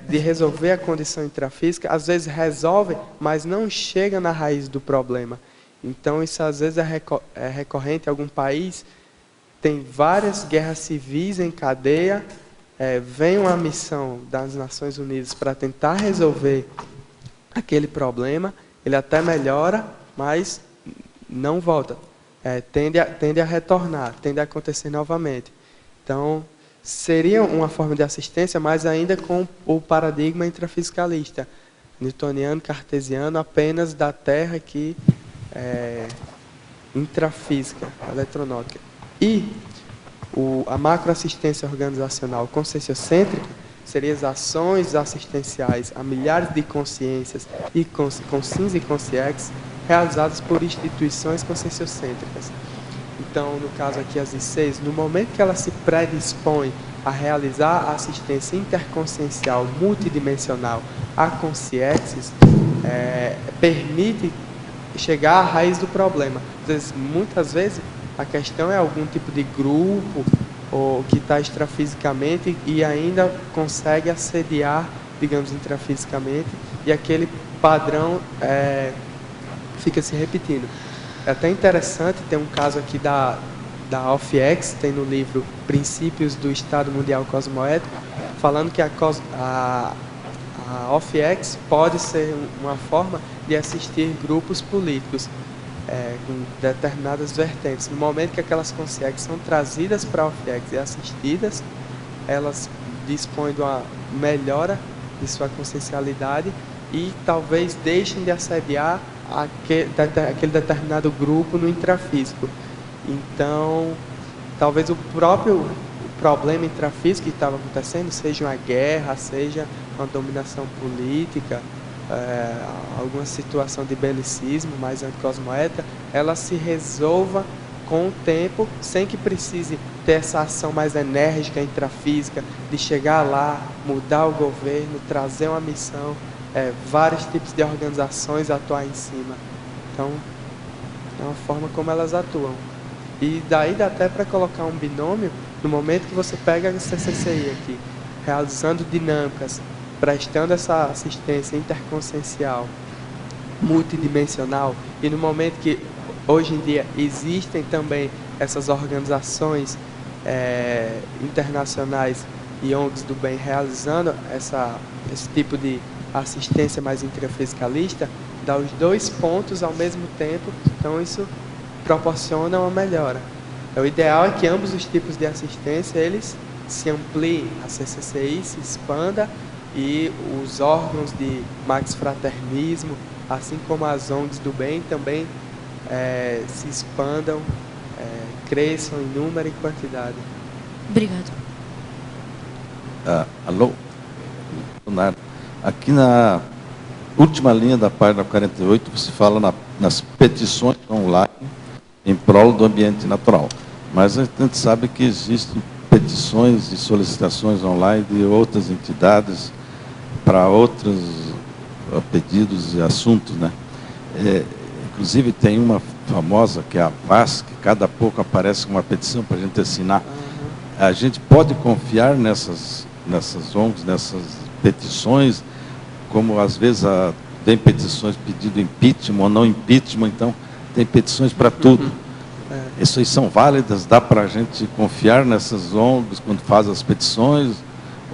de resolver a condição intrafísica, às vezes resolve, mas não chega na raiz do problema. Então, isso às vezes é recorrente em algum país, tem várias guerras civis em cadeia, vem uma missão das Nações Unidas para tentar resolver aquele problema, ele até melhora, mas não volta. Tende a retornar, tende a acontecer novamente. Então, seria uma forma de assistência, mas ainda com o paradigma intrafisicalista, newtoniano, cartesiano, apenas da Terra aqui, intrafísica, eletronáutica. E a macroassistência organizacional conscienciocêntrica seria as ações assistenciais a milhares de consciências e consins e consciex realizadas por instituições conscienciocêntricas. Então, no caso aqui, as ICs, no momento que ela se predispõe a realizar a assistência interconsciencial multidimensional a consciexes, permite chegar à raiz do problema. Muitas vezes, a questão é algum tipo de grupo ou que está extrafisicamente e ainda consegue assediar, digamos, intrafisicamente, e aquele padrão fica se repetindo. É até interessante, tem um caso aqui da OFIEX, tem no livro Princípios do Estado Mundial Cosmoético, falando que a OFIEX pode ser uma forma de assistir grupos políticos com determinadas vertentes. No momento que aquelas consciências são trazidas para a OFIEX e assistidas, elas dispõem de uma melhora de sua consciencialidade e talvez deixem de assediar aquele determinado grupo no intrafísico. Então, talvez o próprio problema intrafísico que estava acontecendo, seja uma guerra, seja uma dominação política, alguma situação de belicismo mais anticosmoética, ela se resolva com o tempo, sem que precise ter essa ação mais enérgica, intrafísica, de chegar lá, mudar o governo, trazer uma missão, vários tipos de organizações atuar em cima. Então, é uma forma como elas atuam. E daí dá até para colocar um binômio, no momento que você pega a CCCI aqui, realizando dinâmicas, prestando essa assistência interconsciencial, multidimensional, e no momento que hoje em dia existem também essas organizações internacionais e ONGs do bem realizando esse tipo de assistência mais intrafisicalista, dá os dois pontos ao mesmo tempo, então isso proporciona uma melhora. O ideal é que ambos os tipos de assistência eles se ampliem, a CCCI se expanda e os órgãos de maxfraternismo, assim como as ONGs do bem, também se expandam, cresçam em número e quantidade. Obrigado. Alô? Leonardo. Aqui na última linha da página 48, você fala nas petições online em prol do ambiente natural. Mas a gente sabe que existem petições e solicitações online de outras entidades para outros pedidos e assuntos, né? Inclusive tem uma famosa que é a VAS, que cada pouco aparece uma petição para a gente assinar. A gente pode confiar nessas ONGs, nessas petições, como às vezes tem petições pedindo impeachment ou não impeachment, então tem petições para tudo. Isso aí são válidas? Dá para a gente confiar nessas ONGs quando faz as petições?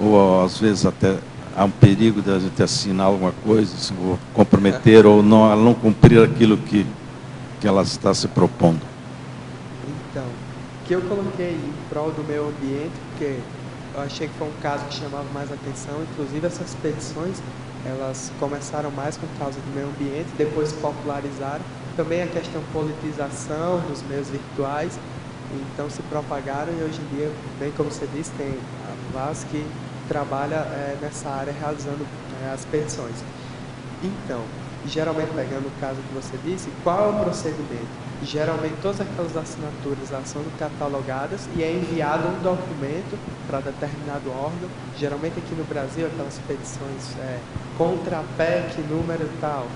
Ou às vezes até há um perigo de a gente assinar alguma coisa, se comprometer ou não cumprir aquilo que ela está se propondo? Então, que eu coloquei em prol do meio ambiente, porque eu achei que foi um caso que chamava mais atenção, inclusive essas petições, elas começaram mais por causa do meio ambiente, depois popularizaram, também a questão politização dos meios virtuais, então se propagaram e hoje em dia, bem como você disse, tem a VAS que trabalha nessa área realizando as petições. Então, geralmente pegando o caso que você disse, qual é o procedimento? Geralmente todas aquelas assinaturas elas são catalogadas e é enviado um documento para determinado órgão. Geralmente aqui no Brasil, aquelas petições contra a PEC, número tal.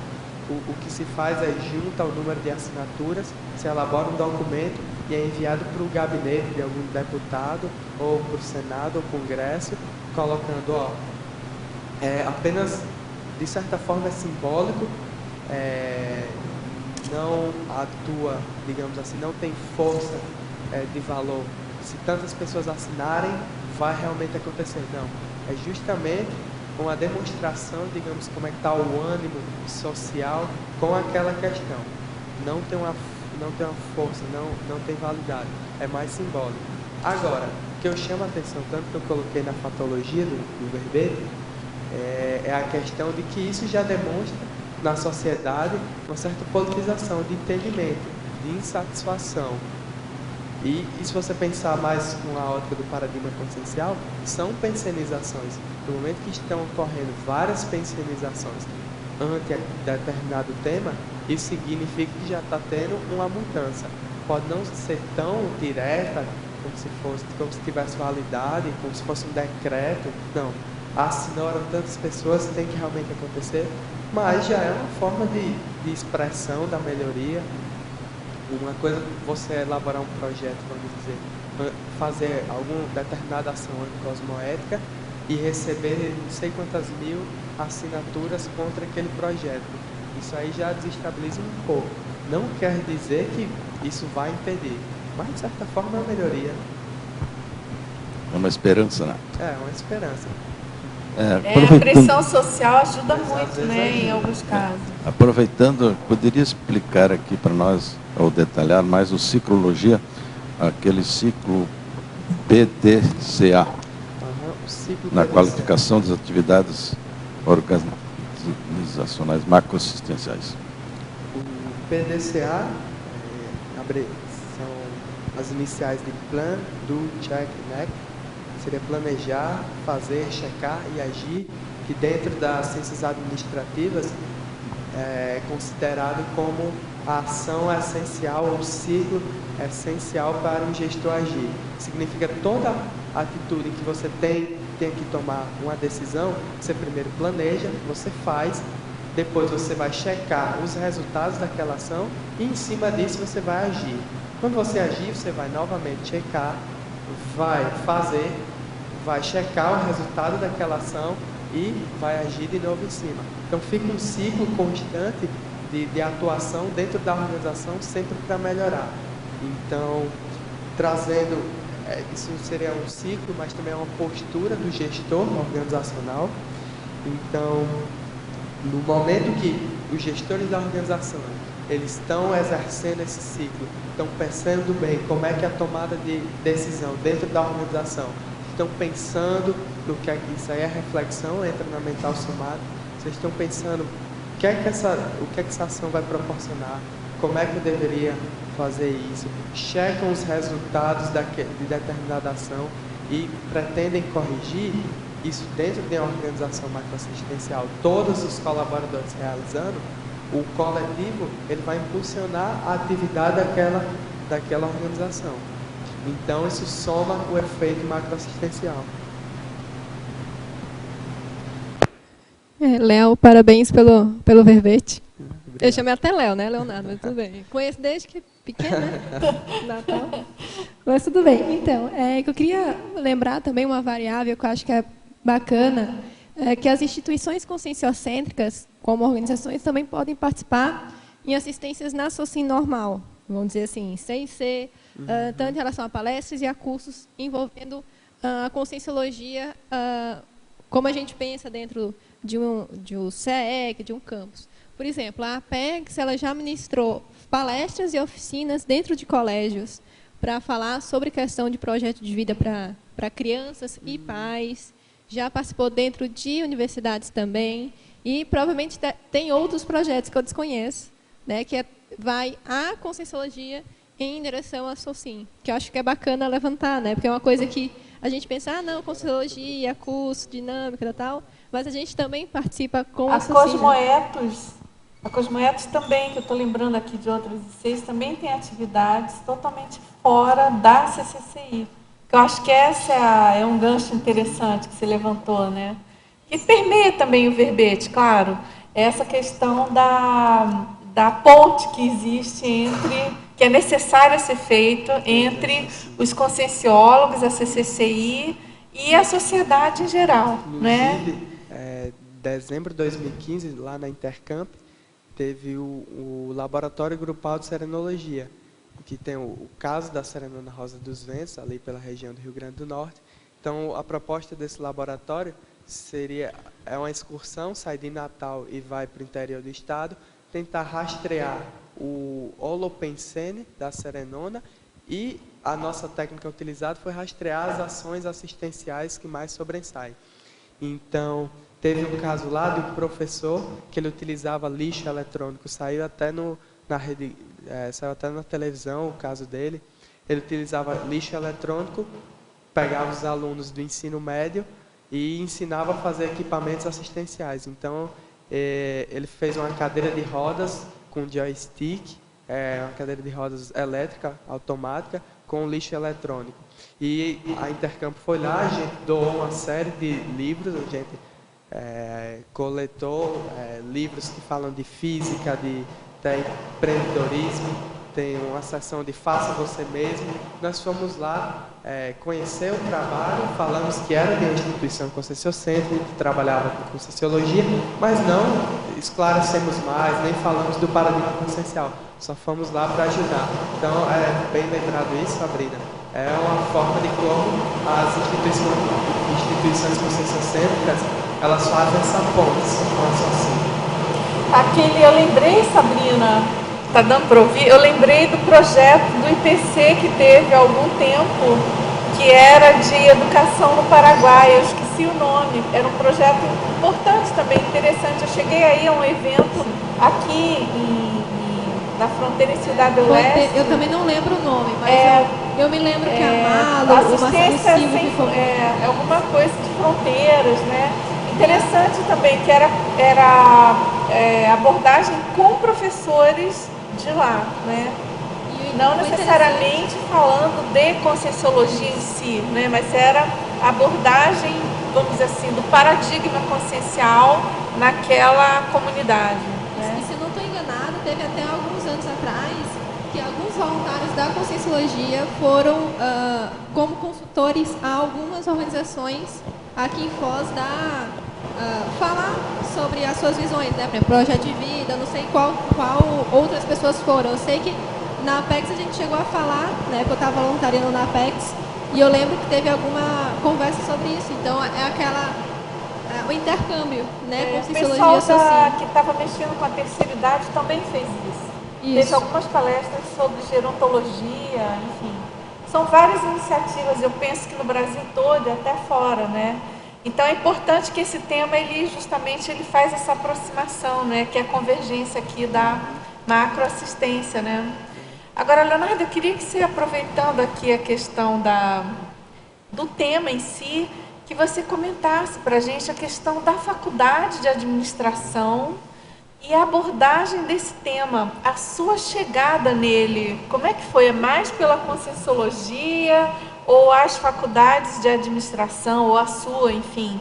O que se faz é junta o número de assinaturas, se elabora um documento e é enviado para o gabinete de algum deputado ou para o Senado ou Congresso, colocando, apenas, de certa forma, é simbólico, não atua, digamos assim, não tem força de valor. Se tantas pessoas assinarem, vai realmente acontecer. Não, é justamente uma demonstração, digamos, como é que está o ânimo social com aquela questão. Não tem uma força, não tem validade, é mais simbólico. Agora, o que eu chamo a atenção, tanto que eu coloquei na fatologia do verbete, é a questão de que isso já demonstra na sociedade uma certa politização de entendimento, de insatisfação. E se você pensar mais com a ótica do paradigma consciencial, são pensionizações. No momento que estão ocorrendo várias pensionizações ante determinado tema, isso significa que já está tendo uma mudança. Pode não ser tão direta como se tivesse validade, como se fosse um decreto. Não. Assinaram tantas pessoas, tem que realmente acontecer, mas já é uma forma de expressão da melhoria. Uma coisa é você elaborar um projeto, vamos dizer, fazer alguma determinada ação cosmoética e receber não sei quantas mil assinaturas contra aquele projeto. Isso aí já desestabiliza um pouco. Não quer dizer que isso vai impedir, mas de certa forma é uma melhoria. É uma esperança, né? É uma esperança. A pressão social ajuda muito, né, em alguns casos. Aproveitando, poderia explicar aqui para nós, ou detalhar mais o ciclologia, aquele ciclo PDCA, O ciclo na PDCA. qualificação das atividades organizacionais macroassistenciais. O PDCA são as iniciais de Plan, Do, Check e Act. Seria planejar, fazer, checar e agir, que dentro das ciências administrativas é considerado como a ação essencial, ou ciclo essencial para um gestor agir. Significa toda atitude que você tem que tomar uma decisão, você primeiro planeja, você faz, depois você vai checar os resultados daquela ação e em cima disso você vai agir. Quando você agir, você vai novamente checar, vai fazer, vai checar o resultado daquela ação e vai agir de novo em cima. Então fica um ciclo constante de atuação dentro da organização, sempre para melhorar. Então, trazendo, isso seria um ciclo, mas também é uma postura do gestor organizacional. Então, no momento que os gestores da organização eles estão exercendo esse ciclo, estão pensando bem como é que é a tomada de decisão dentro da organização, estão pensando no que é que isso aí é reflexão, entra na mental somática, vocês estão pensando o que é que essa ação vai proporcionar, como é que eu deveria fazer isso, checam os resultados de determinada ação e pretendem corrigir isso dentro de uma organização macroassistencial, todos os colaboradores realizando, o coletivo ele vai impulsionar a atividade daquela organização. Então, isso soma o efeito macroassistencial. Léo, parabéns pelo verbete. Eu chamei até Léo, né, Leonardo? Mas tudo bem. Conheço desde que pequeno, né? Natal. Mas tudo bem. Então, eu queria lembrar também uma variável que eu acho que é bacana, que as instituições conscienciocêntricas, como organizações, também podem participar em assistências na SOCIM normal, vamos dizer assim, sem ser tanto em relação a palestras e a cursos envolvendo a conscienciologia, como a gente pensa dentro de um CEEC, de um campus. Por exemplo, a APEX ela já ministrou palestras e oficinas dentro de colégios para falar sobre questão de projeto de vida para crianças e pais, já participou dentro de universidades também, e provavelmente tem outros projetos que eu desconheço, né, que vai a conscienciologia em direção à SOCIM, que eu acho que é bacana levantar, né, porque é uma coisa que a gente pensa, não, conscienciologia, curso, dinâmica e tal, mas a gente também participa com a SOCIM. A Cosmoetos também, que eu estou lembrando aqui de outras ICs, também tem atividades totalmente fora da CCCI. Eu acho que essa é um gancho interessante que você levantou, né? Que permeia também o verbete, claro, essa questão da ponte que existe que é necessária ser feita entre os conscienciólogos, a CCCI e a sociedade em geral, né? Dezembro de 2015, lá na Intercamp, teve o Laboratório Grupal de Serenologia, que tem o caso da Serenona Rosa dos Ventos, ali pela região do Rio Grande do Norte. Então, a proposta desse laboratório é uma excursão, sai de Natal e vai para o interior do estado, tentar rastrear o holopensene da Serenona, e a nossa técnica utilizada foi rastrear as ações assistenciais que mais sobressaem. Então, teve um caso lá de um professor que ele utilizava lixo eletrônico, saiu até na rede, saiu até na televisão o caso dele. Ele utilizava lixo eletrônico, pegava os alunos do ensino médio e ensinava a fazer equipamentos assistenciais. Então, ele fez uma cadeira de rodas com joystick, uma cadeira de rodas elétrica, automática, com lixo eletrônico. E a Intercampo foi lá, a gente doou uma série de livros, a gente coletou livros que falam de física, de empreendedorismo, tem uma seção de faça você mesmo. Nós fomos lá conhecer o trabalho, falamos que era de uma instituição conscienciocêntrica, que trabalhava com conscienciologia, mas não esclarecemos mais, nem falamos do paradigma consciencial, só fomos lá para ajudar. Então, bem lembrado isso, Sabrina, é uma forma de como as instituições conscienciocêntricas, elas fazem essa ponte com a SOCIM. Eu lembrei, Sabrina, está dando para ouvir? Eu lembrei do projeto do IPC que teve há algum tempo, que era de educação no Paraguai, eu esqueci o nome, era um projeto importante também, interessante. Eu cheguei aí a um evento aqui na fronteira em Cidade do Leste. Eu também não lembro o nome, mas eu me lembro que a Malo, assistência é alguma coisa de fronteiras, né? Interessante também, que era abordagem com professores de lá, né? Não necessariamente falando de conscienciologia em si, né? Mas era abordagem, vamos dizer assim, do paradigma consciencial naquela comunidade, né? E se eu não estou enganada, teve até alguns anos atrás que alguns voluntários da conscienciologia foram como consultores a algumas organizações aqui em Foz falar sobre as suas visões, né? Por exemplo, projeto de vida, não sei qual outras pessoas foram. Eu sei que na Apex a gente chegou a falar, né? Que eu estava voluntariando na Apex, e eu lembro que teve alguma conversa sobre isso. Então, o intercâmbio, né? Com O Cienciologia pessoal Social. que estava mexendo com a terceira idade também fez isso. Isso. Teve algumas palestras sobre gerontologia, enfim. São várias iniciativas, eu penso que no Brasil todo e até fora, né? Então é importante que esse tema, ele faz essa aproximação, né? Que é a convergência aqui da macroassistência, né? Agora, Leonardo, eu queria que você, aproveitando aqui a questão do tema em si, que você comentasse para a gente a questão da faculdade de administração e a abordagem desse tema, a sua chegada nele. Como é que foi? É mais pela Conscienciologia ou as faculdades de administração, ou a sua, enfim,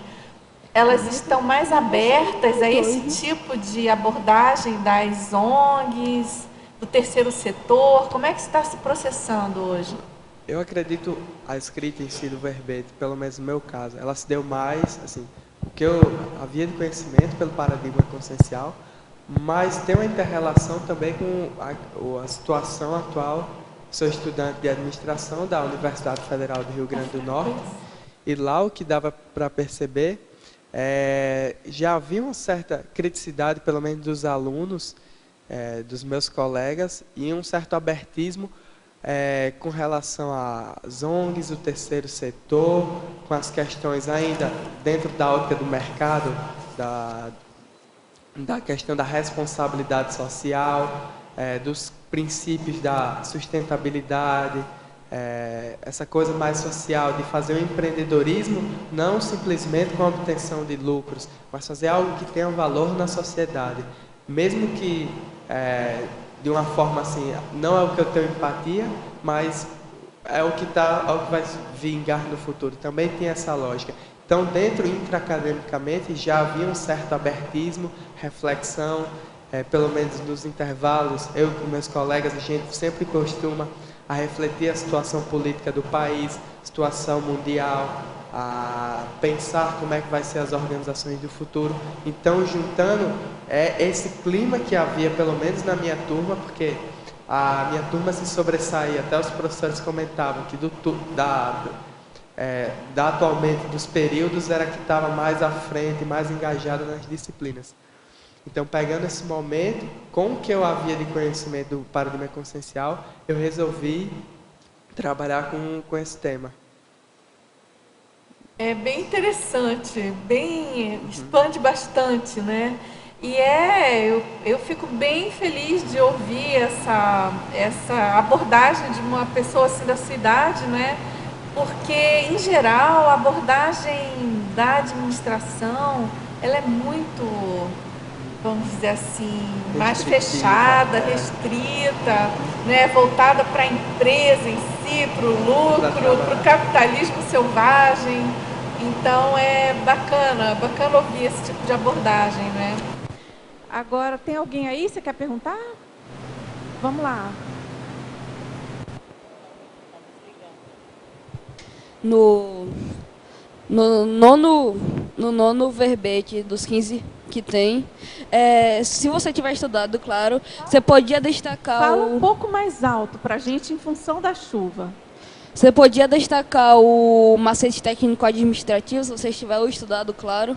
elas estão mais abertas a esse tipo de abordagem das ONGs, do terceiro setor? Como é que está se processando hoje? Eu acredito a escrita em si do verbete, pelo menos no meu caso, ela se deu mais, assim, o que eu havia de conhecimento pelo paradigma consciencial, mas tem uma inter-relação também com a situação atual. Sou estudante de administração da Universidade Federal do Rio Grande do Norte, e lá o que dava para perceber, já havia uma certa criticidade, pelo menos dos alunos, dos meus colegas, e um certo abertismo com relação às ONGs, o terceiro setor, com as questões ainda dentro da ótica do mercado, da questão da responsabilidade social, dos princípios da sustentabilidade, essa coisa mais social de fazer o empreendedorismo não simplesmente com a obtenção de lucros, mas fazer algo que tenha valor na sociedade, mesmo que de uma forma assim, não é o que eu tenho empatia, mas é o que vai vingar no futuro. Também tem essa lógica. Então, dentro, intraacademicamente, já havia um certo abertismo, reflexão, pelo menos nos intervalos, eu com meus colegas, a gente sempre costuma a refletir a situação política do país, situação mundial, a pensar como é que vai ser as organizações do futuro. Então, juntando esse clima que havia, pelo menos na minha turma, porque a minha turma se sobressaía, até os professores comentavam que atualmente dos períodos era que estava mais à frente, mais engajada nas disciplinas. Então, pegando esse momento, com o que eu havia de conhecimento do paradigma consciencial, eu resolvi trabalhar com esse tema. É bem interessante, expande bastante, né? E eu fico bem feliz de ouvir essa abordagem de uma pessoa assim da sua idade, né? Porque, em geral, a abordagem da administração, ela é muito, vamos dizer assim, mais fechada, restrita, né? Voltada para a empresa em si, para o lucro, para o capitalismo selvagem. Então, é bacana ouvir esse tipo de abordagem, né? Agora, tem alguém aí? Você quer perguntar? Vamos lá. No nono verbete dos 15 que tem, se você tiver estudado, claro, você podia destacar... Fala um pouco mais alto para a gente em função da chuva. Você podia destacar o macete técnico-administrativo, se você estiver estudado, claro.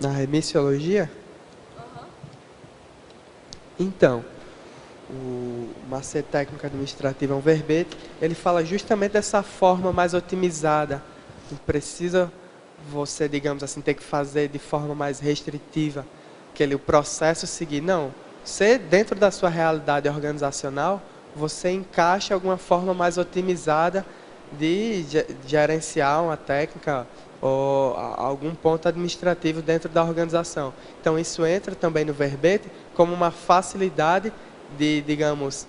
Na remissiologia? Então, o macete técnico administrativo é um verbete, ele fala justamente dessa forma mais otimizada. Não precisa você, digamos assim, ter que fazer de forma mais restritiva, o processo seguir. Não, você, dentro da sua realidade organizacional, você encaixa alguma forma mais otimizada de gerenciar uma técnica ou algum ponto administrativo dentro da organização. Então, isso entra também no verbete como uma facilidade de, digamos,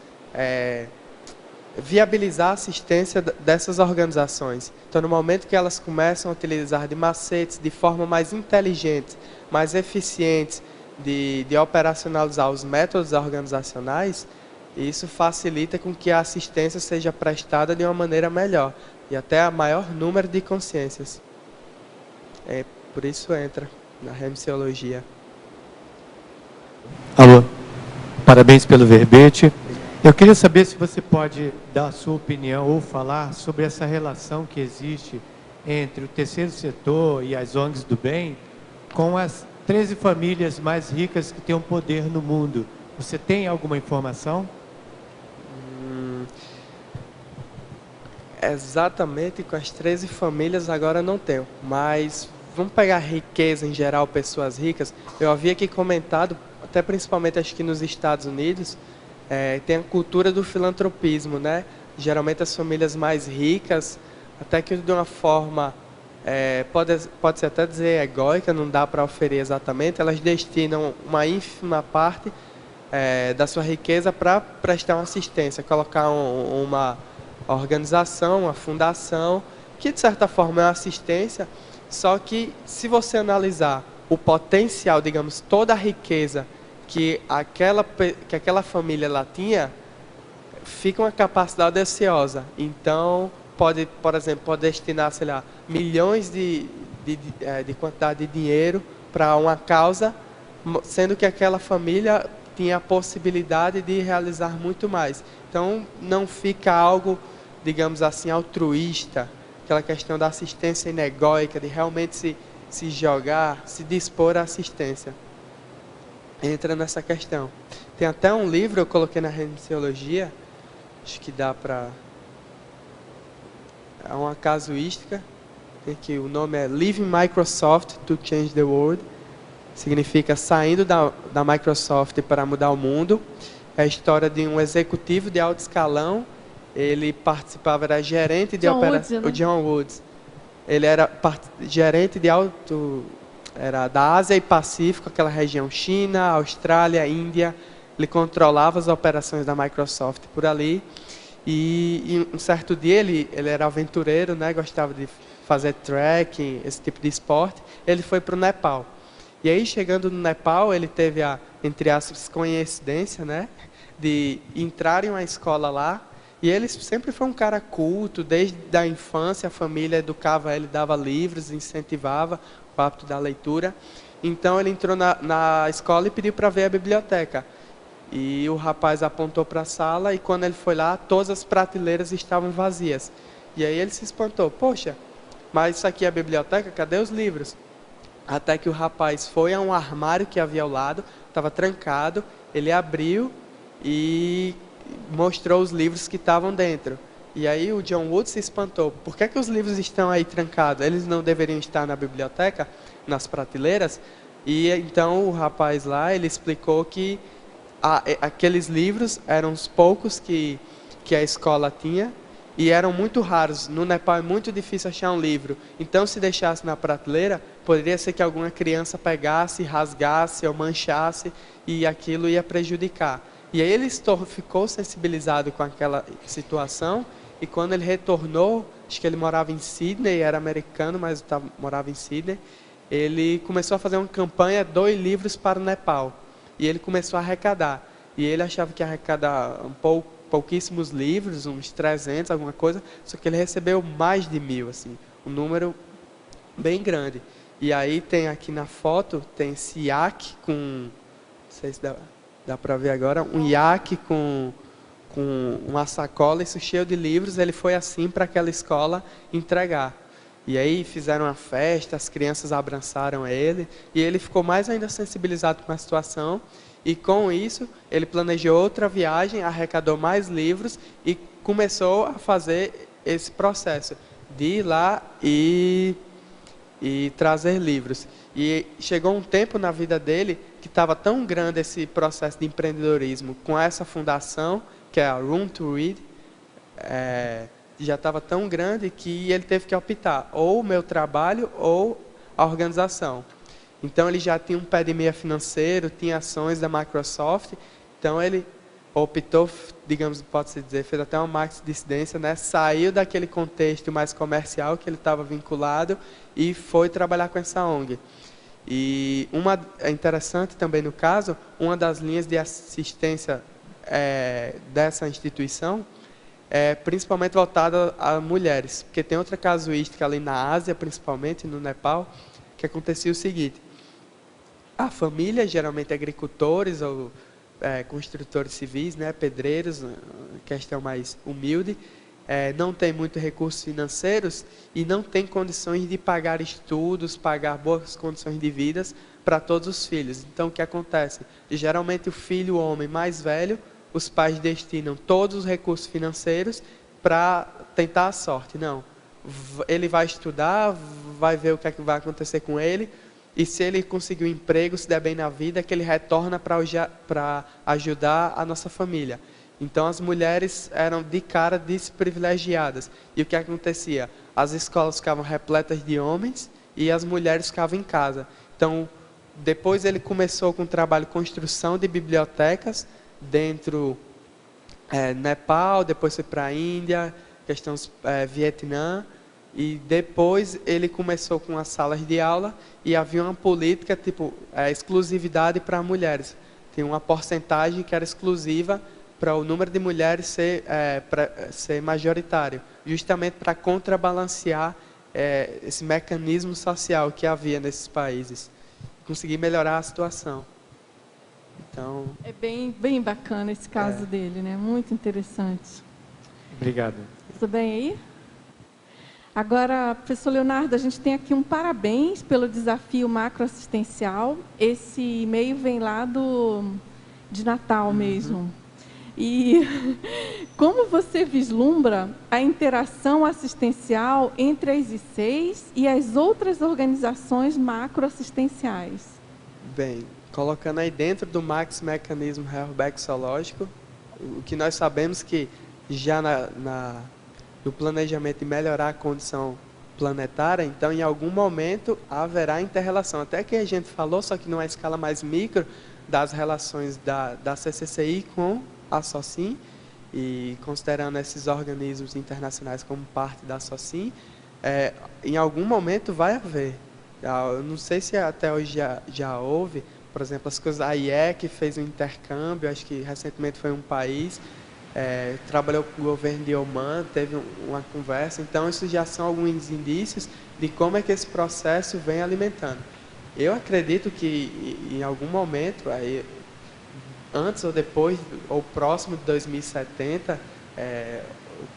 viabilizar a assistência dessas organizações. Então, no momento que elas começam a utilizar de macetes de forma mais inteligente, mais eficiente, de operacionalizar os métodos organizacionais, isso facilita com que a assistência seja prestada de uma maneira melhor e até a maior número de consciências. Por isso entra na remissiologia. Alô, parabéns pelo verbete. Eu queria saber se você pode dar a sua opinião ou falar sobre essa relação que existe entre o terceiro setor e as ONGs do bem com as 13 famílias mais ricas que têm um poder no mundo. Você tem alguma informação? Exatamente com as 13 famílias agora não tenho, mas vamos pegar riqueza em geral, pessoas ricas. Eu havia aqui comentado, até principalmente acho que nos Estados Unidos, tem a cultura do filantropismo, né? Geralmente as famílias mais ricas, até que de uma forma, pode-se até dizer egóica, não dá para oferir exatamente, elas destinam uma ínfima parte da sua riqueza para prestar uma assistência, colocar uma organização, uma fundação, que de certa forma é uma assistência, só que se você analisar o potencial, digamos, toda a riqueza que aquela família lá tinha, fica uma capacidade ociosa. Então, por exemplo, pode destinar, sei lá, milhões de quantidade de dinheiro para uma causa, sendo que aquela família tinha a possibilidade de realizar muito mais. Então, não fica algo, digamos assim, altruísta, aquela questão da assistência inegóica, de realmente se jogar, se dispor à assistência. Entra nessa questão. Tem até um livro, eu coloquei na Rendiceologia, acho que dá para... É uma casuística, que o nome é Leaving Microsoft to Change the World, significa saindo da Microsoft para mudar o mundo. É a história de um executivo de alto escalão, ele participava, era gerente de operações... O John Woods. Ele era gerente de alto... Era da Ásia e Pacífico, aquela região China, Austrália, Índia. Ele controlava as operações da Microsoft por ali. E um certo dia, ele era aventureiro, né? Gostava de fazer trekking, esse tipo de esporte. Ele foi para o Nepal. E aí, chegando no Nepal, ele teve a, entre aspas, coincidência, né? De entrar em uma escola lá. E ele sempre foi um cara culto, desde a infância, a família educava ele, dava livros, incentivava o hábito da leitura. Então ele entrou na escola e pediu para ver a biblioteca. E o rapaz apontou para a sala e quando ele foi lá, todas as prateleiras estavam vazias. E aí ele se espantou, poxa, mas isso aqui é a biblioteca, cadê os livros? Até que o rapaz foi a um armário que havia ao lado, estava trancado, ele abriu e mostrou os livros que estavam dentro. E aí o John Woods se espantou. Por que os livros estão aí trancados? Eles não deveriam estar na biblioteca, nas prateleiras? E então o rapaz lá, ele explicou que aqueles livros eram os poucos que a escola tinha e eram muito raros. No Nepal é muito difícil achar um livro. Então, se deixasse na prateleira, poderia ser que alguma criança pegasse, rasgasse ou manchasse e aquilo ia prejudicar. E aí ele ficou sensibilizado com aquela situação e quando ele retornou, acho que ele morava em Sydney, era americano, mas morava em Sydney, ele começou a fazer uma campanha, 2 livros para o Nepal. E ele começou a arrecadar. E ele achava que ia arrecadar pouquíssimos livros, uns 300, alguma coisa, só que ele recebeu mais de 1000, assim, um número bem grande. E aí tem aqui na foto, tem esse iaque com, não sei se dá para ver agora, um iaque com uma sacola, isso cheio de livros, ele foi assim para aquela escola entregar. E aí fizeram uma festa, as crianças abraçaram ele, e ele ficou mais ainda sensibilizado com a situação, e com isso ele planejou outra viagem, arrecadou mais livros e começou a fazer esse processo de ir lá e trazer livros. E chegou um tempo na vida dele que estava tão grande esse processo de empreendedorismo com essa fundação, que é a Room to Read, já estava tão grande que ele teve que optar, ou o meu trabalho ou a organização. Então ele já tinha um pé de meia financeiro, tinha ações da Microsoft, então ele optou, digamos, pode-se dizer, fez até uma maxi-dissidência, né? Saiu daquele contexto mais comercial que ele estava vinculado e foi trabalhar com essa ONG. E é interessante também no caso, uma das linhas de assistência dessa instituição é principalmente voltada a mulheres, porque tem outra casuística ali na Ásia, principalmente no Nepal, que acontecia o seguinte: a família, geralmente agricultores ou construtores civis, né, pedreiros, questão mais humilde, não tem muitos recursos financeiros e não tem condições de pagar estudos, pagar boas condições de vida para todos os filhos. Então, o que acontece? Geralmente, o filho, o homem mais velho, os pais destinam todos os recursos financeiros para tentar a sorte. Não, ele vai estudar, vai ver o que é que vai acontecer com ele, e se ele conseguir um emprego, se der bem na vida, que ele retorna para ajudar a nossa família. Então, as mulheres eram de cara desprivilegiadas. E o que acontecia? As escolas ficavam repletas de homens e as mulheres ficavam em casa. Então, depois ele começou com o trabalho de construção de bibliotecas dentro Nepal, depois foi para a Índia, questões Vietnã. E depois ele começou com as salas de aula e havia uma política, tipo, exclusividade para mulheres. Tinha uma porcentagem que era exclusiva para o número de mulheres ser majoritário, justamente para contrabalancear esse mecanismo social que havia nesses países, conseguir melhorar a situação. Então, é bem bacana esse caso dele, né? Muito interessante. Obrigado. Tudo bem aí? Agora, professor Leonardo, a gente tem aqui um parabéns pelo desafio macroassistencial. Esse e-mail vem lá de Natal mesmo. E como você vislumbra a interação assistencial entre as ICs e as outras organizações macroassistenciais? Bem, colocando aí dentro do Max Mecanismo Herbeck-Zoológico, o que nós sabemos que já no planejamento de melhorar a condição planetária, então em algum momento haverá inter-relação. Até que a gente falou, só que numa escala mais micro, das relações da CCCI com a SOCIM, e considerando esses organismos internacionais como parte da SOCIM, em algum momento vai haver. Eu não sei se até hoje já houve, por exemplo, as coisas, a IEC fez um intercâmbio, acho que recentemente foi um país, trabalhou com o governo de Oman, teve uma conversa, então isso já são alguns indícios de como é que esse processo vem alimentando. Eu acredito que em algum momento, antes ou depois, ou próximo de 2070,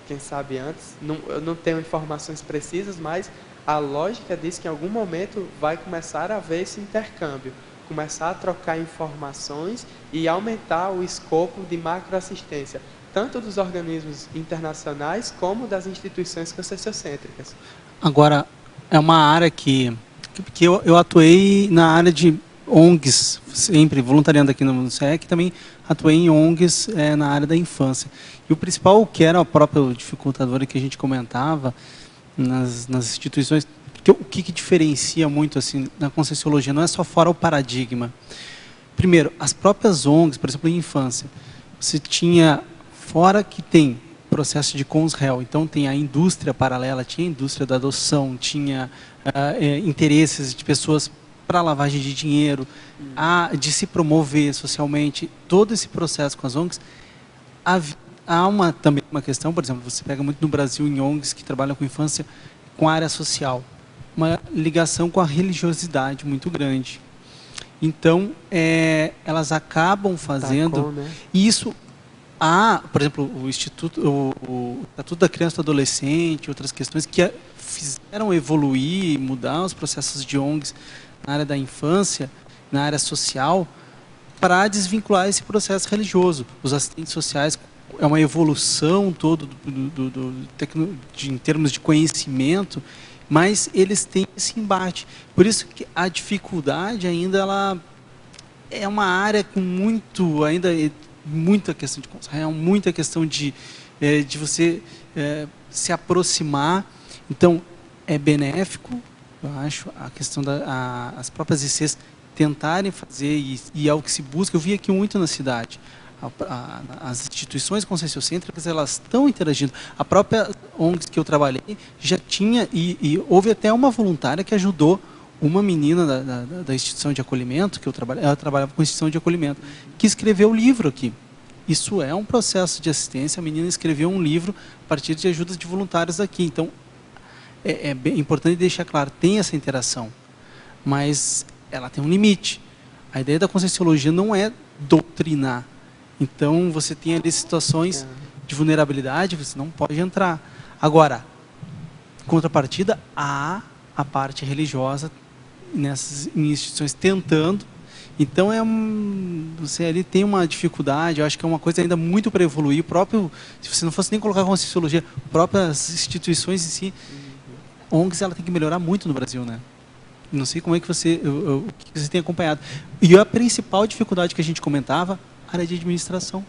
quem sabe antes, eu não tenho informações precisas, mas a lógica diz que em algum momento vai começar a haver esse intercâmbio, começar a trocar informações e aumentar o escopo de macroassistência, tanto dos organismos internacionais como das instituições conscienciocêntricas. Agora, é uma área que eu atuei na área de ONGs, sempre voluntariando aqui no SEC, também atuei em ONGs na área da infância. E o principal, que era a própria dificultadora que a gente comentava nas instituições, o que diferencia muito assim na Conscienciologia, não é só fora o paradigma. Primeiro, as próprias ONGs, por exemplo, em infância, você tinha, fora que tem processo de cons-réu, então tem a indústria paralela, tinha a indústria da adoção, tinha interesses de pessoas para lavagem de dinheiro, de se promover socialmente, todo esse processo com as ONGs. Há também uma questão, por exemplo, você pega muito no Brasil em ONGs que trabalham com infância, com a área social, uma ligação com a religiosidade muito grande. Então, elas acabam fazendo isso. Por exemplo, o Estatuto da Criança e do Adolescente, outras questões que fizeram evoluir, mudar os processos de ONGs na área da infância, na área social, para desvincular esse processo religioso. Os assistentes sociais é uma evolução todo em termos de conhecimento, mas eles têm esse embate. Por isso que a dificuldade ainda ela é uma área com muita questão de consciência, muita questão de você se aproximar. Então, é benéfico, eu acho, a questão as próprias ICs tentarem fazer, e é o que se busca. Eu vi aqui muito na cidade. As instituições conscienciocêntricas, elas estão interagindo. A própria ONG que eu trabalhei já tinha, e houve até uma voluntária que ajudou uma menina da instituição de acolhimento, que ela trabalhava com instituição de acolhimento, que escreveu o livro aqui. Isso é um processo de assistência. A menina escreveu um livro a partir de ajudas de voluntários aqui. Então, é bem importante deixar claro, tem essa interação, mas ela tem um limite. A ideia da Conscienciologia não é doutrinar. Então, você tem ali situações de vulnerabilidade, você não pode entrar. Agora, em contrapartida, há a parte religiosa nessas instituições tentando. Então, você ali tem uma dificuldade, eu acho que é uma coisa ainda muito para evoluir. O próprio, se você não fosse nem colocar a Conscienciologia, próprias instituições em si, ONGs, ela tem que melhorar muito no Brasil, né? Não sei como é que o que você tem acompanhado. E a principal dificuldade que a gente comentava, área de administração.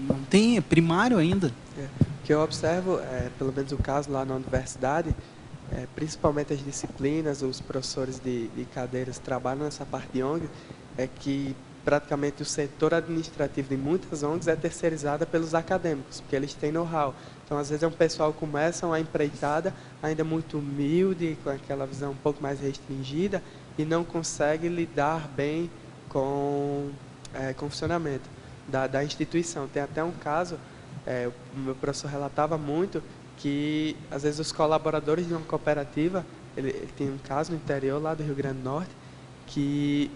Não tem, é primário ainda. O que eu observo, pelo menos o caso lá na universidade, principalmente as disciplinas, os professores de cadeiras trabalham nessa parte de ONG, é que praticamente o setor administrativo de muitas ONGs é terceirizada pelos acadêmicos, porque eles têm know-how. Então, às vezes, pessoal que começa uma empreitada ainda muito humilde, com aquela visão um pouco mais restringida, e não consegue lidar bem com o funcionamento da instituição. Tem até um caso, o meu professor relatava muito, que às vezes os colaboradores de uma cooperativa, ele tem um caso no interior lá do Rio Grande do Norte, que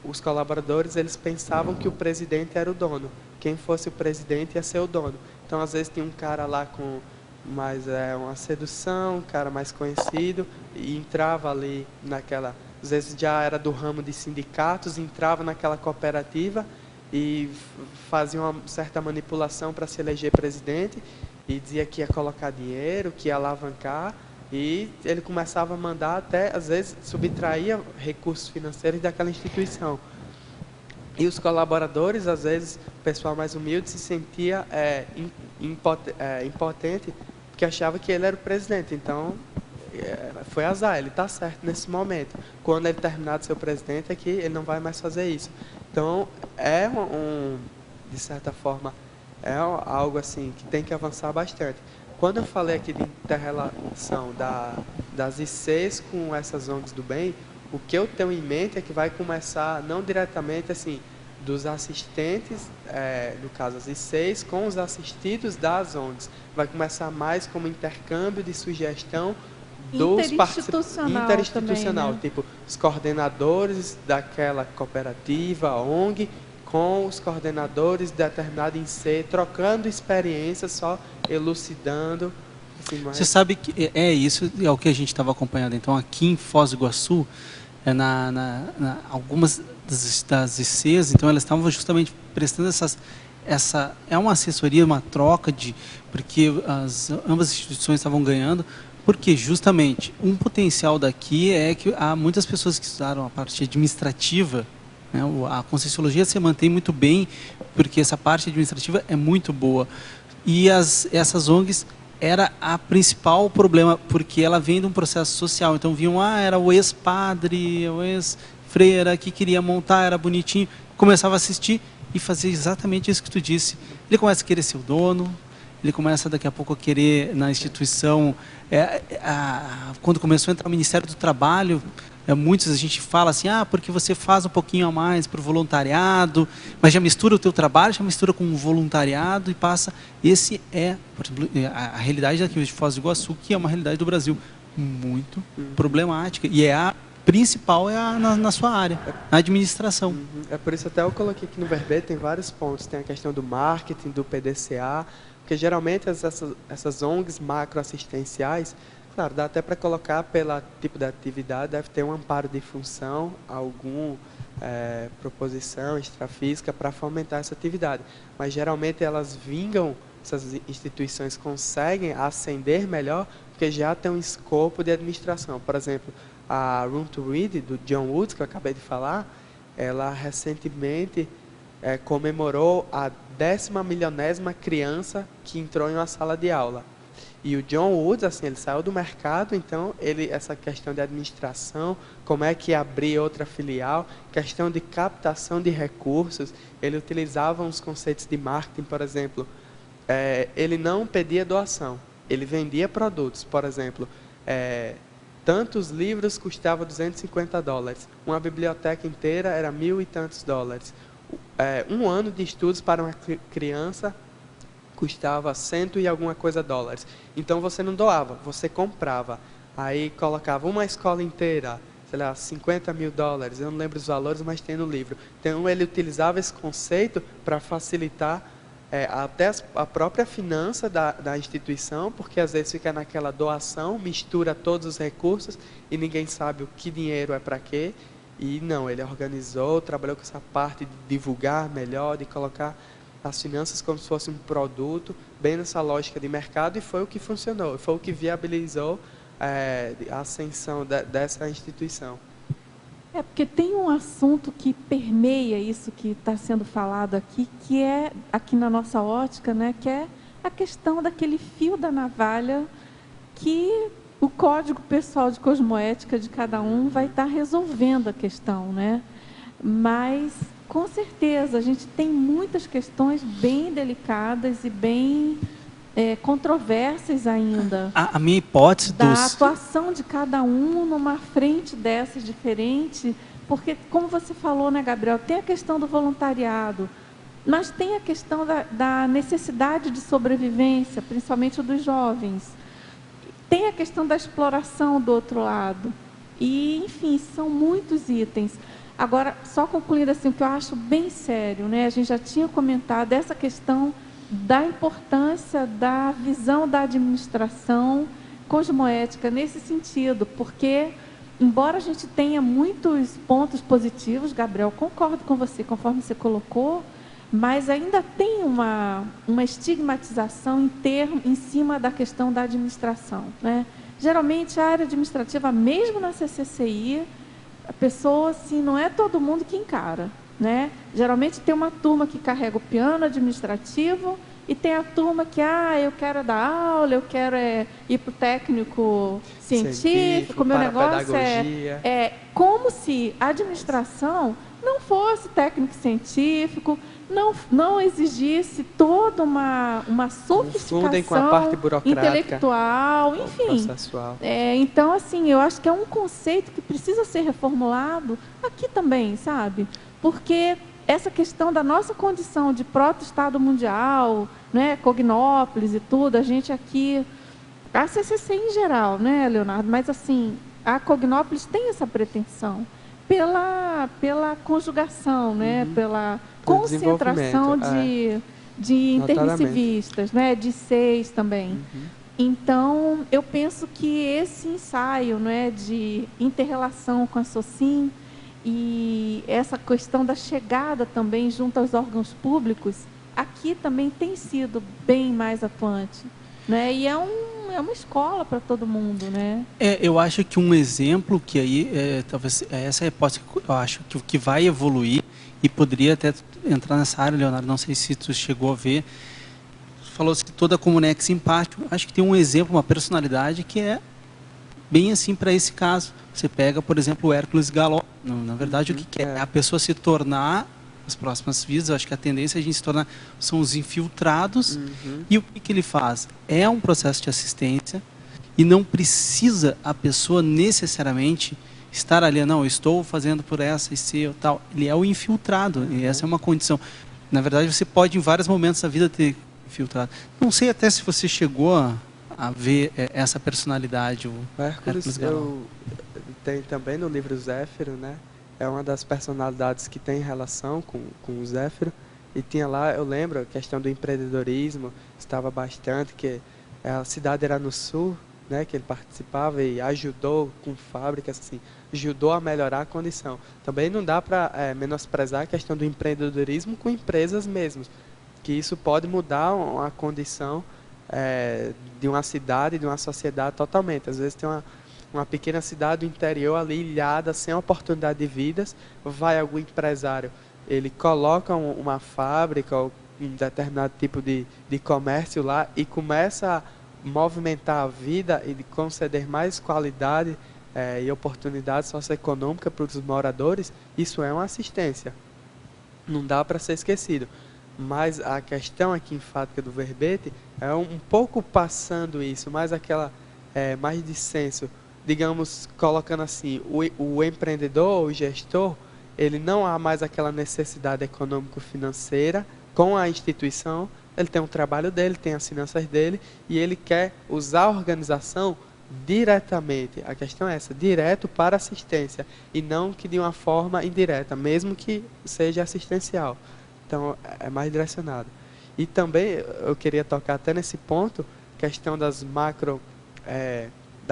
os colaboradores eles pensavam que o presidente era o dono. Quem fosse o presidente ia ser o dono. Então, às vezes, tinha um cara lá com mais uma sedução, um cara mais conhecido, e entrava ali naquela... Às vezes já era do ramo de sindicatos, entrava naquela cooperativa e fazia uma certa manipulação para se eleger presidente, e dizia que ia colocar dinheiro, que ia alavancar, e ele começava a mandar até, às vezes, subtraía recursos financeiros daquela instituição. E os colaboradores, às vezes, o pessoal mais humilde se sentia impotente, porque achava que ele era o presidente. Então, foi azar, ele está certo nesse momento. Quando ele terminar de ser o presidente, é que ele não vai mais fazer isso. Então, de certa forma, é algo assim que tem que avançar bastante. Quando eu falei aqui de inter-relação das ICs com essas ONGs do bem, o que eu tenho em mente é que vai começar, não diretamente assim, dos assistentes, no caso as ICs, com os assistidos das ONGs. Vai começar mais como intercâmbio de sugestão dos interinstitucional, né? Tipo, os coordenadores daquela cooperativa, ONG, com os coordenadores de determinado IC, trocando experiências, só elucidando. Assim, mais... Você sabe que isso é o que a gente estava acompanhando. Então, aqui em Foz do Iguaçu, algumas das ICs, então elas estavam justamente prestando é uma assessoria, uma troca porque ambas as instituições estavam ganhando, porque justamente um potencial daqui é que há muitas pessoas que estudaram a parte administrativa, né? A Conscienciologia se mantém muito bem, porque essa parte administrativa é muito boa. E essas ONGs era a principal problema, porque ela vem de um processo social. Então, era o ex-padre, o ex-freira que queria montar, era bonitinho, começava a assistir e fazia exatamente isso que tu disse. Ele começa a querer ser o dono, ele começa daqui a pouco a querer na instituição, quando começou a entrar o Ministério do Trabalho, muitos a gente fala assim, porque você faz um pouquinho a mais para o voluntariado, mas já mistura o teu trabalho, já mistura com o voluntariado e passa. Esse é, por exemplo, a realidade daqui de Foz do Iguaçu, que é uma realidade do Brasil muito problemática, e a principal na sua área, na administração. É por isso até eu coloquei aqui no verbete, tem vários pontos, tem a questão do marketing, do PDCA, porque geralmente essas ONGs macroassistenciais, claro, dá até para colocar pelo tipo de atividade, deve ter um amparo de função, alguma proposição extrafísica para fomentar essa atividade. Mas geralmente elas vingam, essas instituições conseguem ascender melhor, porque já tem um escopo de administração. Por exemplo, a Room to Read, do John Woods, que eu acabei de falar, ela recentemente comemorou a 10.000ª criança que entrou em uma sala de aula. E o John Woods, assim, ele saiu do mercado, então essa questão de administração, como é que abrir outra filial, questão de captação de recursos, ele utilizava uns conceitos de marketing, por exemplo, ele não pedia doação, ele vendia produtos, por exemplo, tantos livros custavam $250, uma biblioteca inteira era $1.000 e tantos. Um ano de estudos para uma criança custava 100 e alguma coisa $. Então você não doava, você comprava. Aí colocava uma escola inteira, sei lá, $50.000, eu não lembro os valores, mas tem no livro. Então, ele utilizava esse conceito para facilitar até a própria finança da instituição, porque às vezes fica naquela doação, mistura todos os recursos e ninguém sabe o que dinheiro é para quê. E não, ele organizou, trabalhou com essa parte de divulgar melhor, de colocar as finanças como se fosse um produto, bem nessa lógica de mercado, e foi o que funcionou, foi o que viabilizou a ascensão dessa instituição. Porque tem um assunto que permeia isso que está sendo falado aqui, que é, aqui na nossa ótica, né, que é a questão daquele fio da navalha que o código pessoal de cosmoética de cada um vai estar resolvendo a questão, né? Mas, com certeza, a gente tem muitas questões bem delicadas e bem controversas ainda. A minha hipótese da atuação de cada um numa frente dessas diferente, porque, como você falou, né, Gabriel, tem a questão do voluntariado, mas tem a questão da necessidade de sobrevivência, principalmente dos jovens. Tem a questão da exploração do outro lado. E, enfim, são muitos itens. Agora, só concluindo assim, o que eu acho bem sério, né? A gente já tinha comentado essa questão da importância da visão da administração cosmoética nesse sentido, porque, embora a gente tenha muitos pontos positivos, Gabriel, concordo com você, conforme você colocou, mas ainda tem uma estigmatização em cima da questão da administração, né? Geralmente, a área administrativa, mesmo na CCCI, a pessoa, assim, não é todo mundo que encara, né? Geralmente tem uma turma que carrega o piano administrativo e tem a turma que, eu quero dar aula, eu quero ir para o técnico científico, meu negócio é como se a administração não fosse técnico científico, não exigisse toda uma sofisticação com a parte burocrática, intelectual, enfim. Então, assim, eu acho que é um conceito que precisa ser reformulado aqui também, sabe? Porque essa questão da nossa condição de proto-estado mundial, né, Cognópolis e tudo, a gente aqui, a CCC em geral, né, Leonardo, mas assim, a Cognópolis tem essa pretensão pela conjugação, né, pela concentração de intermissivistas, né, de 6 também. Então, eu penso que esse ensaio, né, de inter-relação com a SOCIM e essa questão da chegada também junto aos órgãos públicos, aqui também tem sido bem mais atuante, né? E é uma escola para todo mundo, né? Eu acho que um exemplo que aí, talvez essa é a hipótese que eu acho que vai evoluir e poderia até entrar nessa área, Leonardo, não sei se tu chegou a ver, falou-se que toda a Comunex Simpático, acho que tem um exemplo, uma personalidade que é bem assim para esse caso. Você pega, por exemplo, o Hércules Galó. Na verdade, o que é? A pessoa se tornar, nas próximas vidas, eu acho que a tendência é a gente se tornar, são os infiltrados. E o que ele faz? É um processo de assistência e não precisa a pessoa necessariamente estar ali, não, eu estou fazendo por essa e seu, tal. Ele é o infiltrado, e essa é uma condição. Na verdade, você pode, em vários momentos da vida, ter infiltrado. Não sei até se você chegou a ver essa personalidade. O Hércules, tem também no livro Zéfiro, né? É uma das personalidades que tem relação com o Zéfiro. E tinha lá, eu lembro, a questão do empreendedorismo, estava bastante, que a cidade era no sul, né, que ele participava e ajudou com fábricas, assim, ajudou a melhorar a condição. Também não dá para menosprezar a questão do empreendedorismo com empresas mesmo, que isso pode mudar a condição de uma cidade, de uma sociedade totalmente. Às vezes tem uma pequena cidade do interior ali, ilhada, sem oportunidade de vidas, vai algum empresário, ele coloca uma fábrica ou um determinado tipo de comércio lá e começa a movimentar a vida e de conceder mais qualidade e oportunidade socioeconômica para os moradores. Isso é uma assistência. Não dá para ser esquecido. Mas a questão aqui enfática do verbete é um pouco passando isso, mais aquela, mais de senso, digamos, colocando assim, o empreendedor, o gestor, ele não há mais aquela necessidade econômico-financeira com a instituição, ele tem um trabalho dele, tem as finanças dele, e ele quer usar a organização diretamente, a questão é essa, direto para assistência, e não que de uma forma indireta, mesmo que seja assistencial. Então, é mais direcionado. E também, eu queria tocar até nesse ponto, questão da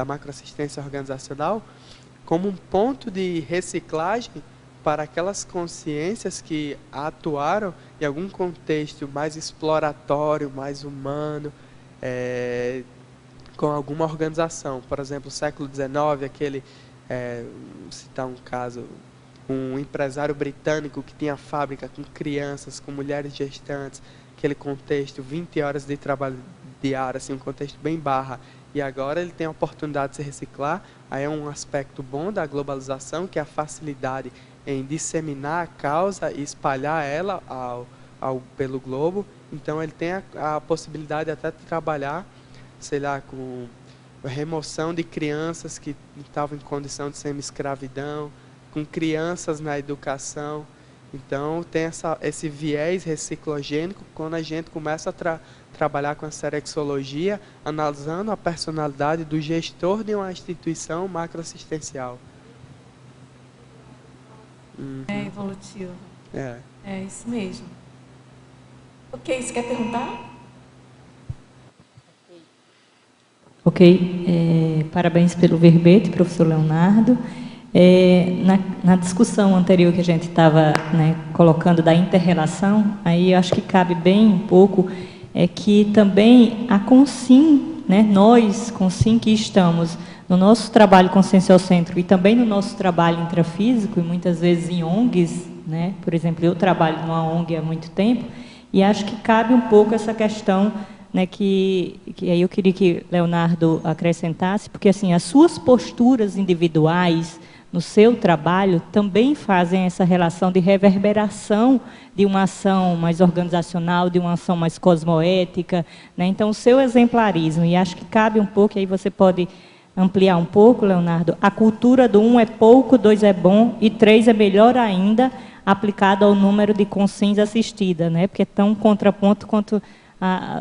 macroassistência organizacional, como um ponto de reciclagem para aquelas consciências que atuaram em algum contexto mais exploratório, mais humano, com alguma organização. Por exemplo, século XIX, vou citar um caso, um empresário britânico que tinha fábrica com crianças, com mulheres gestantes, aquele contexto, 20 horas de trabalho diário, assim, um contexto bem barra, e agora ele tem a oportunidade de se reciclar. Aí é um aspecto bom da globalização, que é a facilidade em disseminar a causa e espalhar ela pelo globo. Então ele tem a possibilidade até de trabalhar, sei lá, com a remoção de crianças que estavam em condição de semi-escravidão, com crianças na educação. Então tem esse viés reciclogênico quando a gente começa a trabalhar com a serexologia, analisando a personalidade do gestor de uma instituição macroassistencial. É evolutivo. É isso mesmo. Ok, você quer perguntar? Ok, parabéns pelo verbete, professor Leonardo. Na discussão anterior que a gente estava, né, colocando da inter-relação, aí eu acho que cabe bem um pouco que também a Consim, né, nós, Consim, que estamos no nosso trabalho conscienciocêntrico e também no nosso trabalho intrafísico, e muitas vezes em ONGs, né, por exemplo, eu trabalho numa ONG há muito tempo, e acho que cabe um pouco essa questão, né, que aí eu queria que Leonardo acrescentasse, porque assim, as suas posturas individuais no seu trabalho também fazem essa relação de reverberação de uma ação mais organizacional, de uma ação mais cosmoética, né? Então, o seu exemplarismo, e acho que cabe um pouco, aí você pode ampliar um pouco, Leonardo, a cultura do 1 é pouco, 2 é bom e 3 é melhor ainda, aplicado ao número de consins assistida, né? Porque é tão contraponto quanto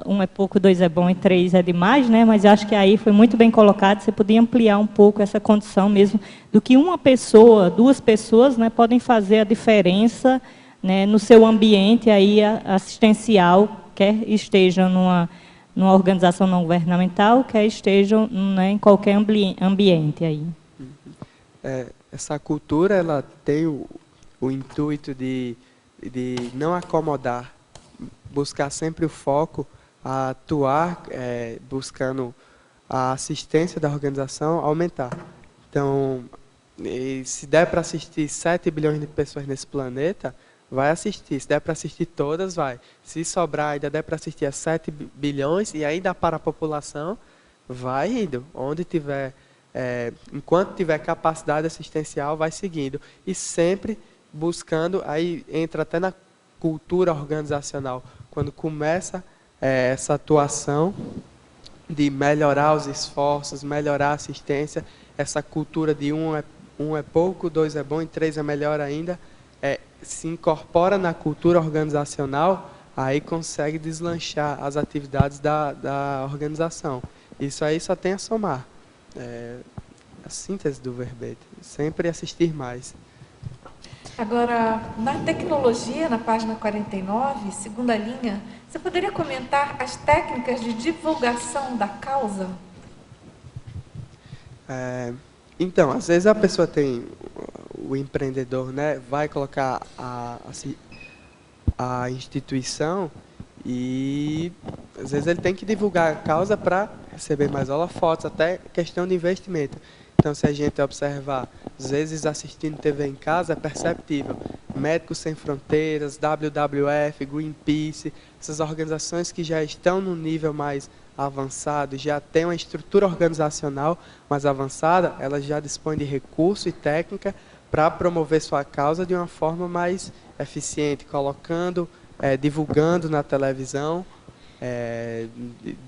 1 é pouco, 2 é bom e 3 é demais, né? Mas eu acho que aí foi muito bem colocado, você podia ampliar um pouco essa condição mesmo, do que uma pessoa, 2 pessoas, né, podem fazer a diferença, né, no seu ambiente aí assistencial, quer estejam numa organização não governamental, quer estejam, né, em qualquer ambiente aí. Essa cultura, ela tem o intuito de não acomodar, buscar sempre o foco, a atuar, buscando a assistência da organização aumentar. Então, se der para assistir 7 bilhões de pessoas nesse planeta, vai assistir. Se der para assistir todas, vai. Se sobrar, ainda der para assistir a 7 bilhões e ainda para a população, vai indo. Onde tiver, enquanto tiver capacidade assistencial, vai seguindo. E sempre buscando, aí entra até na cultura organizacional, quando começa essa atuação de melhorar os esforços, melhorar a assistência, essa cultura de 1 é pouco, 2 é bom e 3 é melhor ainda, se incorpora na cultura organizacional, aí consegue deslanchar as atividades da organização. Isso aí só tem a somar. A síntese do verbete, sempre assistir mais. Agora, na tecnologia, na página 49, segunda linha, você poderia comentar as técnicas de divulgação da causa? Então, às vezes a pessoa tem, o empreendedor, né, vai colocar a instituição e às vezes ele tem que divulgar a causa para receber mais holofotes, até questão de investimento. Então, se a gente observar, às vezes assistindo TV em casa, é perceptível. Médicos Sem Fronteiras, WWF, Greenpeace, essas organizações que já estão no nível mais avançado, já têm uma estrutura organizacional mais avançada, elas já dispõem de recurso e técnica para promover sua causa de uma forma mais eficiente, colocando, divulgando na televisão,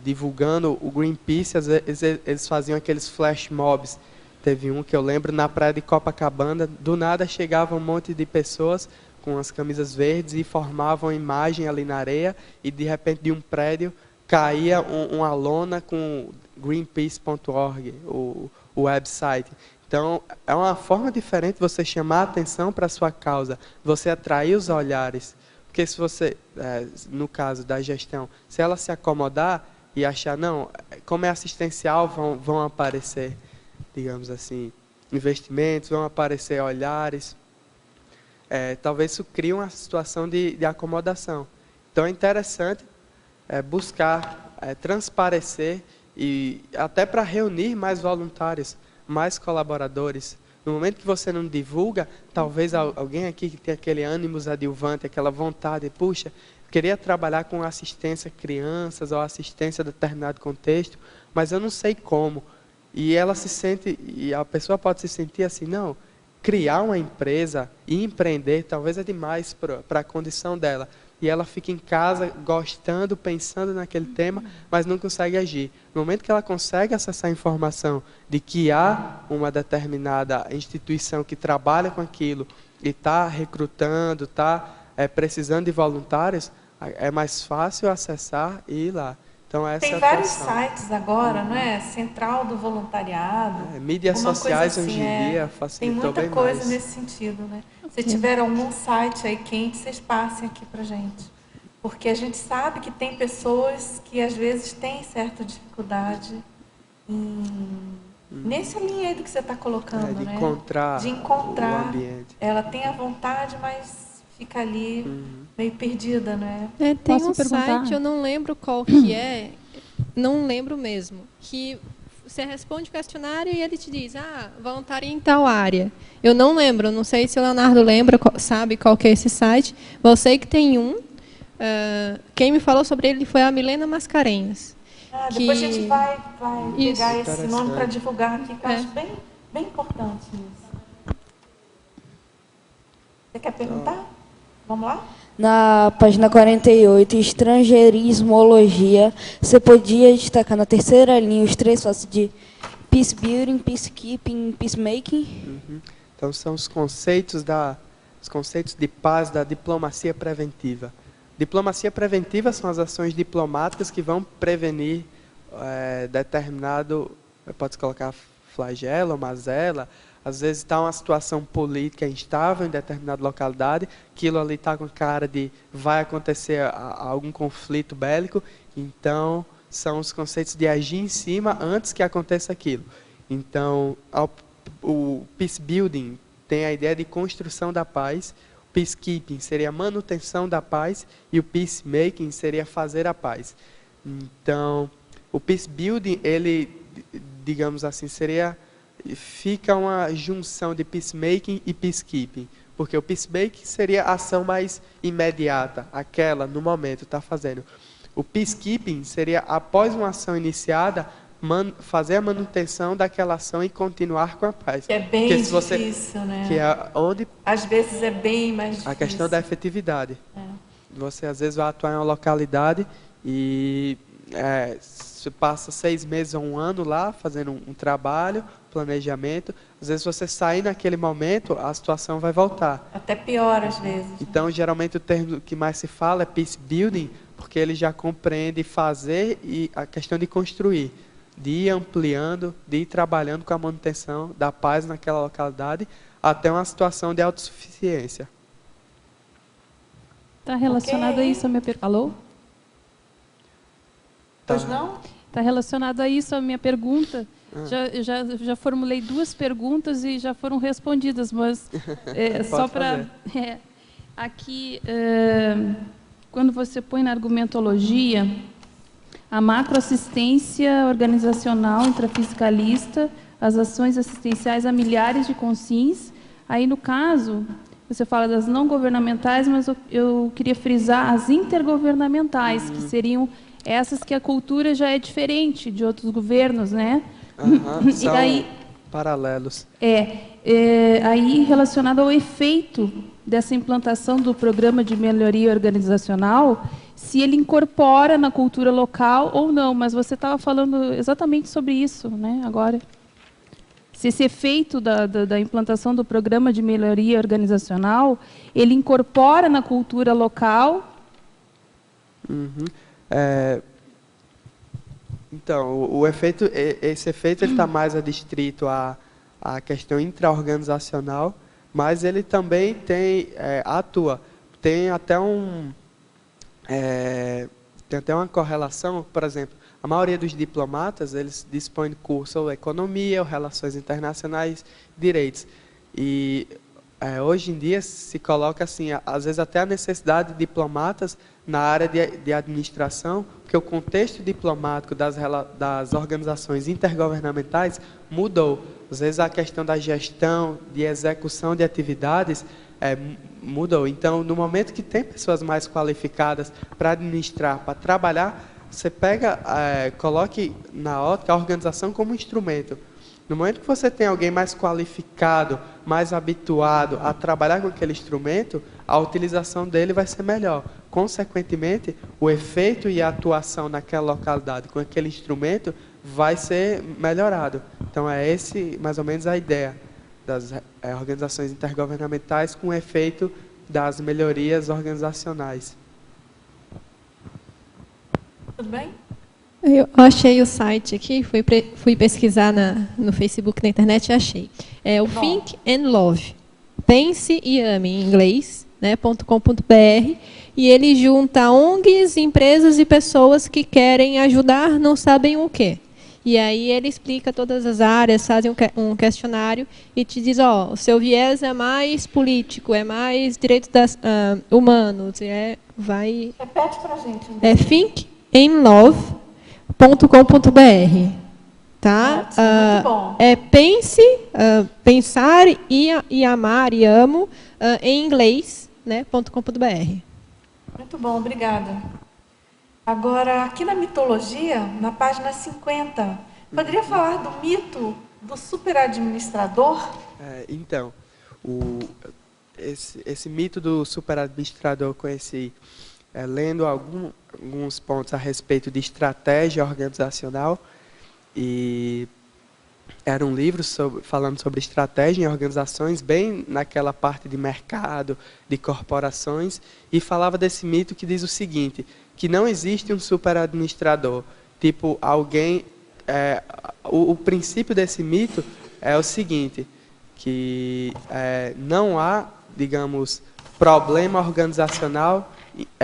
divulgando o Greenpeace. Às vezes eles faziam aqueles flash mobs. Teve um que eu lembro, na praia de Copacabana, do nada chegava um monte de pessoas com as camisas verdes e formavam imagem ali na areia, e de repente de um prédio caía uma lona com greenpeace.org, o website. Então, é uma forma diferente de você chamar a atenção para a sua causa, você atrair os olhares. Porque se você, no caso da gestão, se ela se acomodar e achar, não, como é assistencial, vão aparecer, digamos assim, investimentos, vão aparecer olhares. Talvez isso crie uma situação de acomodação. Então, é interessante buscar transparecer e até para reunir mais voluntários, mais colaboradores. No momento que você não divulga, talvez alguém aqui que tem aquele ânimos adjuvante, aquela vontade, puxa, queria trabalhar com assistência a crianças ou assistência a determinado contexto, mas eu não sei como. E ela se sente, e a pessoa pode se sentir assim, não, criar uma empresa e empreender talvez é demais para a condição dela. E ela fica em casa gostando, pensando naquele tema, mas não consegue agir. No momento que ela consegue acessar a informação de que há uma determinada instituição que trabalha com aquilo e está recrutando, está precisando de voluntários, é mais fácil acessar e ir lá. Então, essa tem vários sites agora, não é? Central do voluntariado. Mídias sociais assim, hoje em dia facilitou bem mais. Tem muita coisa nesse sentido, né? Se tiver algum site aí quente, vocês passem aqui para gente. Porque a gente sabe que tem pessoas que às vezes têm certa dificuldade nessa linha aí do que você está colocando, de né? encontrar de encontrar o ambiente. Ela tem a vontade, mas fica ali meio perdida, né? Tem Posso um perguntar? site, eu não lembro qual que é, não lembro mesmo, que você responde o questionário e ele te diz, voluntário em tal área. Eu não lembro, não sei se o Leonardo lembra, sabe qual que é esse site. Eu sei que tem um. Quem me falou sobre ele foi a Milena Mascarenhas. Depois a gente vai pegar esse nome para divulgar aqui, que eu acho bem, bem importante isso. Você quer perguntar? Vamos lá? Na página 48, estrangeirismologia, você podia destacar na terceira linha os 3 passos de peace building, peacekeeping, peacemaking? Então, são os conceitos de paz da diplomacia preventiva. Diplomacia preventiva são as ações diplomáticas que vão prevenir determinado, pode colocar flagelo, mazela. Às vezes está uma situação política instável em determinada localidade, aquilo ali está com cara de vai acontecer algum conflito bélico, então são os conceitos de agir em cima antes que aconteça aquilo. Então, o peace building tem a ideia de construção da paz, o peacekeeping seria a manutenção da paz e o peacemaking seria fazer a paz. Então, o peace building, ele, digamos assim, fica uma junção de peacemaking e peacekeeping, porque o peacemaking seria a ação mais imediata, aquela no momento está fazendo. O peacekeeping seria após uma ação iniciada, fazer a manutenção daquela ação e continuar com a paz. Que é bem difícil, né? Que é onde às vezes é bem mais difícil. A questão da efetividade. Você às vezes vai atuar em uma localidade e você passa 6 meses ou 1 ano lá fazendo um trabalho, planejamento. Às vezes você sair naquele momento, a situação vai voltar. Até pior às vezes. Então, geralmente o termo que mais se fala é peace building, porque ele já compreende fazer e a questão de construir, de ir ampliando, de ir trabalhando com a manutenção da paz naquela localidade até uma situação de autossuficiência. Está relacionado a isso a minha pergunta. Alô? Pois não? Está relacionado a isso a minha pergunta. Já formulei 2 perguntas e já foram respondidas, mas só para... aqui, quando você põe na argumentologia, a macroassistência organizacional intrafiscalista, as ações assistenciais a milhares de consins, aí no caso, você fala das não governamentais, mas eu queria frisar as intergovernamentais, que seriam essas que a cultura já é diferente de outros governos, né? São paralelos. Aí relacionado ao efeito dessa implantação do programa de melhoria organizacional, se ele incorpora na cultura local ou não, mas você estava falando exatamente sobre isso, né? Agora, se esse efeito da implantação do programa de melhoria organizacional, ele incorpora na cultura local. Então, esse efeito está mais adstrito à questão intra-organizacional, mas ele também atua. Tem até uma correlação, por exemplo, a maioria dos diplomatas, eles dispõem de curso ou economia, ou relações internacionais, direitos. E hoje em dia se coloca assim, às vezes até a necessidade de diplomatas na área de administração, porque o contexto diplomático das organizações intergovernamentais mudou. Às vezes a questão da gestão, de execução de atividades mudou. Então, no momento que tem pessoas mais qualificadas para administrar, para trabalhar, você coloque na ótica a organização como instrumento. No momento que você tem alguém mais qualificado, mais habituado a trabalhar com aquele instrumento, a utilização dele vai ser melhor. Consequentemente, o efeito e a atuação naquela localidade com aquele instrumento vai ser melhorado. Então, mais ou menos a ideia das organizações intergovernamentais com o efeito das melhorias organizacionais. Tudo bem? Eu achei o site aqui, fui pesquisar no Facebook, na internet e achei. É o Think and Love. Pense e ame, em inglês, né, .com.br. E ele junta ONGs, empresas e pessoas que querem ajudar, não sabem o quê. E aí ele explica todas as áreas, faz um questionário e te diz, o seu viés é mais político, é mais direitos humanos. Repete pra gente. É thinkandlove.com.br, tá? Muito bom. Pensar e amar e amo em inglês, né? .com.br. Muito bom, obrigada. Agora, aqui na mitologia, na página 50, poderia falar do mito do superadministrador? Então, esse mito do superadministrador eu conheci lendo alguns pontos a respeito de estratégia organizacional, e era um livro falando sobre estratégia em organizações, bem naquela parte de mercado, de corporações, e falava desse mito que diz o seguinte, que não existe um superadministrador. Tipo, alguém... o princípio desse mito é o seguinte, que não há, digamos, problema organizacional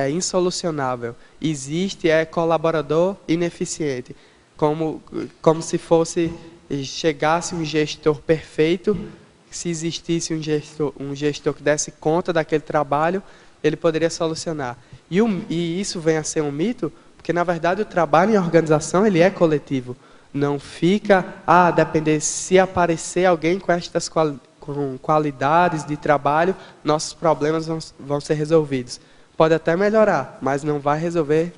insolucionável. Existe colaborador ineficiente. Como se chegasse um gestor perfeito, se existisse um gestor que desse conta daquele trabalho, ele poderia solucionar. E isso vem a ser um mito, porque na verdade o trabalho em organização ele é coletivo. Não fica depender, se aparecer alguém com estas qualidades de trabalho, nossos problemas vão ser resolvidos. Pode até melhorar, mas não vai resolver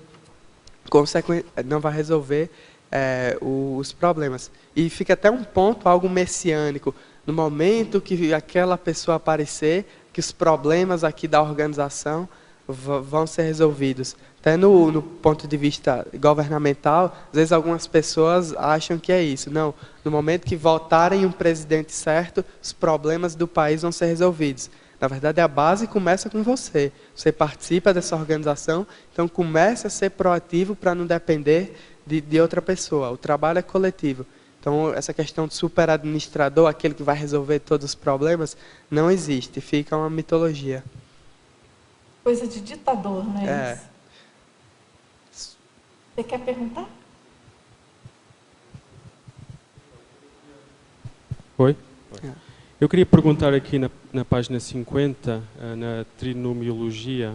os problemas. E fica até um ponto, algo messiânico. No momento que aquela pessoa aparecer, que os problemas aqui da organização vão ser resolvidos. Até no ponto de vista governamental, às vezes algumas pessoas acham que é isso. Não, no momento que votarem um presidente certo, os problemas do país vão ser resolvidos. Na verdade, a base começa com você. Você participa dessa organização, então comece a ser proativo para não depender de outra pessoa. O trabalho é coletivo. Então, essa questão de superadministrador, aquele que vai resolver todos os problemas, não existe. Fica uma mitologia. Coisa de ditador, né? Você quer perguntar? Oi? Eu queria perguntar aqui na página 50, na trinomiologia,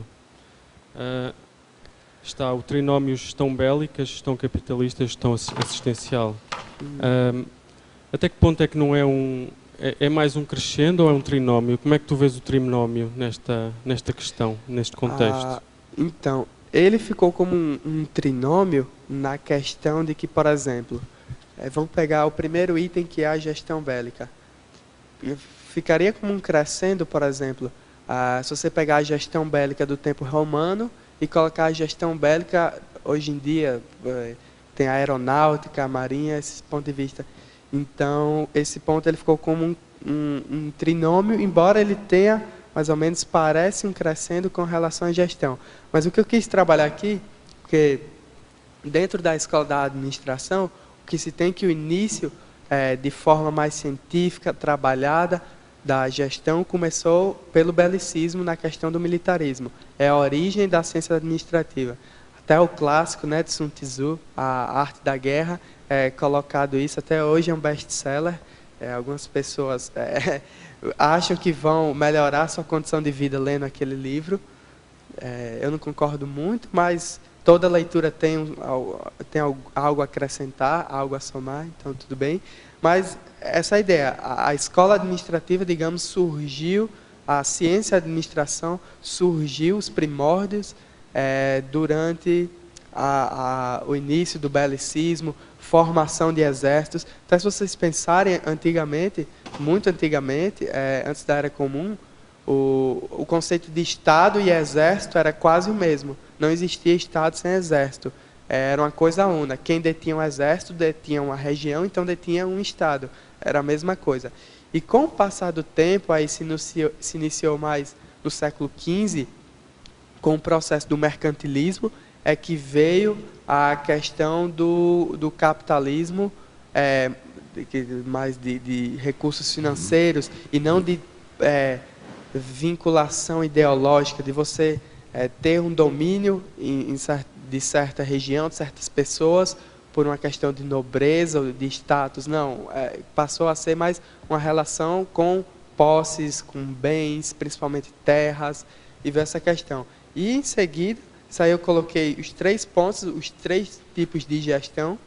está o trinómio gestão bélica, gestão capitalista, gestão assistencial. Até que ponto é que não é mais um crescendo ou é um trinómio? Como é que tu vês o trinómio nesta questão, neste contexto? Então, ele ficou como um trinômio na questão de que, por exemplo, vamos pegar o primeiro item, que é a gestão bélica. Ficaria como um crescendo, por exemplo, se você pegar a gestão bélica do tempo romano e colocar a gestão bélica hoje em dia, tem a aeronáutica, a marinha, esse ponto de vista. Então, esse ponto ele ficou como um trinômio, embora ele tenha, mais ou menos, parece um crescendo com relação à gestão. Mas o que eu quis trabalhar aqui, porque dentro da escola da administração, o que se tem que o início, de forma mais científica, trabalhada, da gestão, começou pelo belicismo na questão do militarismo. É a origem da ciência administrativa. Até o clássico, né, de Sun Tzu, A Arte da Guerra, colocado isso, até hoje é um best-seller. Algumas pessoas acham que vão melhorar sua condição de vida lendo aquele livro. Eu não concordo muito, mas toda leitura tem algo a acrescentar, algo a somar, então tudo bem. Mas essa ideia, a escola administrativa, digamos, surgiu, a ciência da administração surgiu, os primórdios, durante o início do belicismo, formação de exércitos. Então, se vocês pensarem antigamente, muito antigamente, antes da Era Comum, o conceito de Estado e Exército era quase o mesmo. Não existia Estado sem Exército. Era uma coisa única. Quem detinha um exército detinha uma região, então detinha um Estado. Era a mesma coisa. E com o passar do tempo, aí se iniciou mais no século XV, com o processo do mercantilismo, é que veio a questão do capitalismo, mais de recursos financeiros, e não de vinculação ideológica, de você ter um domínio de certa região, de certas pessoas, por uma questão de nobreza ou de status. Não, passou a ser mais uma relação com posses, com bens, principalmente terras, e veio essa questão. E em seguida, isso aí eu coloquei os 3 pontos, os 3 tipos de gestão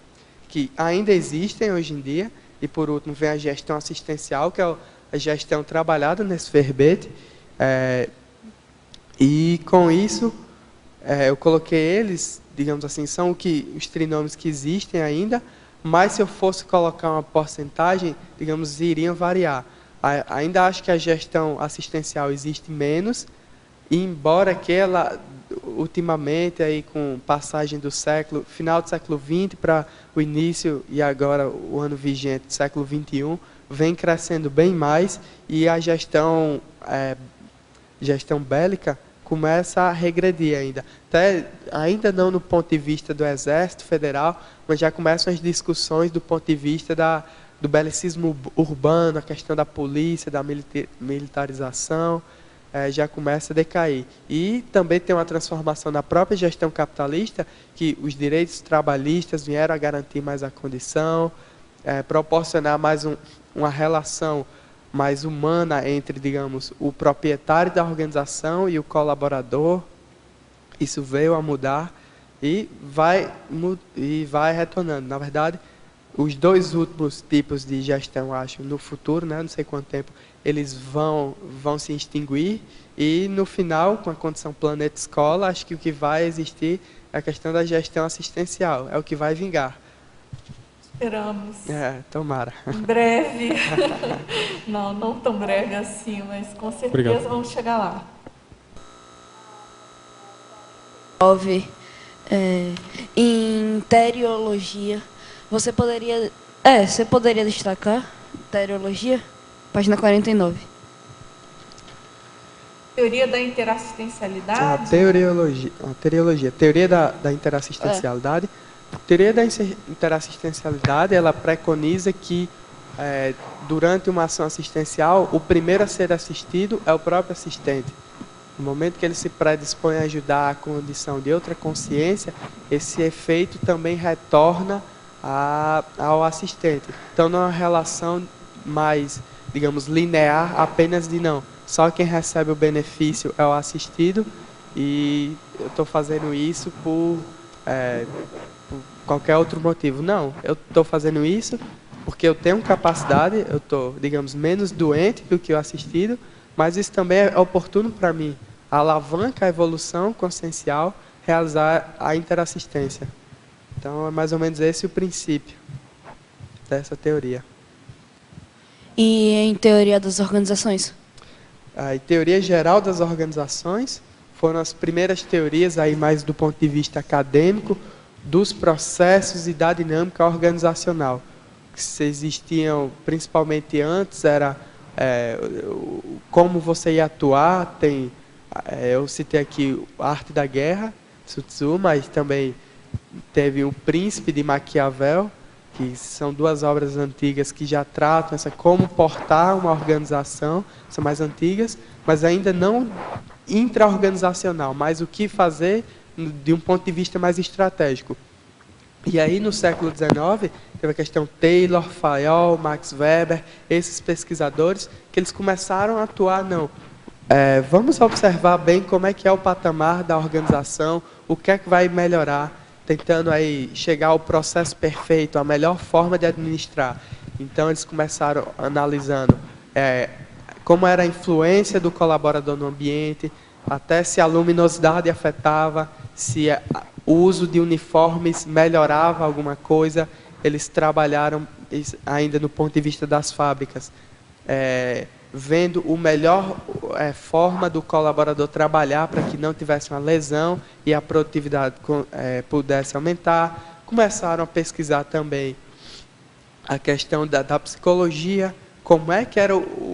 que ainda existem hoje em dia. E por último vem a gestão assistencial, que é a gestão trabalhada nesse verbete. E com isso, eu coloquei eles, digamos assim, são os trinômios que existem ainda, mas se eu fosse colocar uma porcentagem, digamos, iriam variar. Ainda acho que a gestão assistencial existe menos, embora que ela, ultimamente, aí, com passagem do final do século XX para o início e agora o ano vigente do século XXI, vem crescendo bem mais, e a gestão bélica começa a regredir ainda. Ainda não no ponto de vista do Exército Federal, mas já começam as discussões do ponto de vista do belicismo urbano, a questão da polícia, da militarização, já começa a decair. E também tem uma transformação na própria gestão capitalista, que os direitos trabalhistas vieram a garantir mais a condição, proporcionar mais uma relação mais humana entre, digamos, o proprietário da organização e o colaborador. Isso veio a mudar e vai retornando. Na verdade, os 2 últimos tipos de gestão, acho, no futuro, né, não sei quanto tempo, eles vão se extinguir, e no final, com a condição planeta escola, acho que o que vai existir é a questão da gestão assistencial, é o que vai vingar. Esperamos. Tomara. Em breve. Não tão breve assim, mas com certeza Obrigado. Vamos chegar lá. Em teriologia, você poderia destacar teriologia? Página 49. Teoria da interassistencialidade? A teriologia. Teoria da interassistencialidade. A teoria da interassistencialidade, ela preconiza que, durante uma ação assistencial, o primeiro a ser assistido é o próprio assistente. No momento que ele se predispõe a ajudar a condição de outra consciência, esse efeito também retorna ao assistente. Então, não é uma relação mais, digamos, linear, apenas de não. Só quem recebe o benefício é o assistido, e eu estou fazendo isso por qualquer outro motivo. Não, eu estou fazendo isso porque eu tenho capacidade, eu estou, digamos, menos doente do que o assistido, mas isso também é oportuno para mim. Alavanca a evolução consciencial, realizar a interassistência. Então, é mais ou menos esse o princípio dessa teoria. E em teoria das organizações? A teoria geral das organizações foram as primeiras teorias, aí mais do ponto de vista acadêmico, dos processos e da dinâmica organizacional. Que existiam, principalmente antes, era como você ia atuar. Eu citei aqui a Arte da Guerra, Sun Tzu, mas também teve O Príncipe de Maquiavel, que são duas obras antigas que já tratam como portar uma organização, são mais antigas, mas ainda não intra-organizacional, mas o que fazer de um ponto de vista mais estratégico. E aí, no século XIX, teve a questão Taylor, Fayol, Max Weber, esses pesquisadores, que eles começaram a atuar, vamos observar bem como é que é o patamar da organização, o que é que vai melhorar, tentando aí chegar ao processo perfeito, a melhor forma de administrar. Então, eles começaram analisando como era a influência do colaborador no ambiente, até se a luminosidade afetava, se o uso de uniformes melhorava alguma coisa. Eles trabalharam ainda no ponto de vista das fábricas, vendo o melhor forma do colaborador trabalhar para que não tivesse uma lesão e a produtividade pudesse aumentar. Começaram a pesquisar também a questão da psicologia, como é que era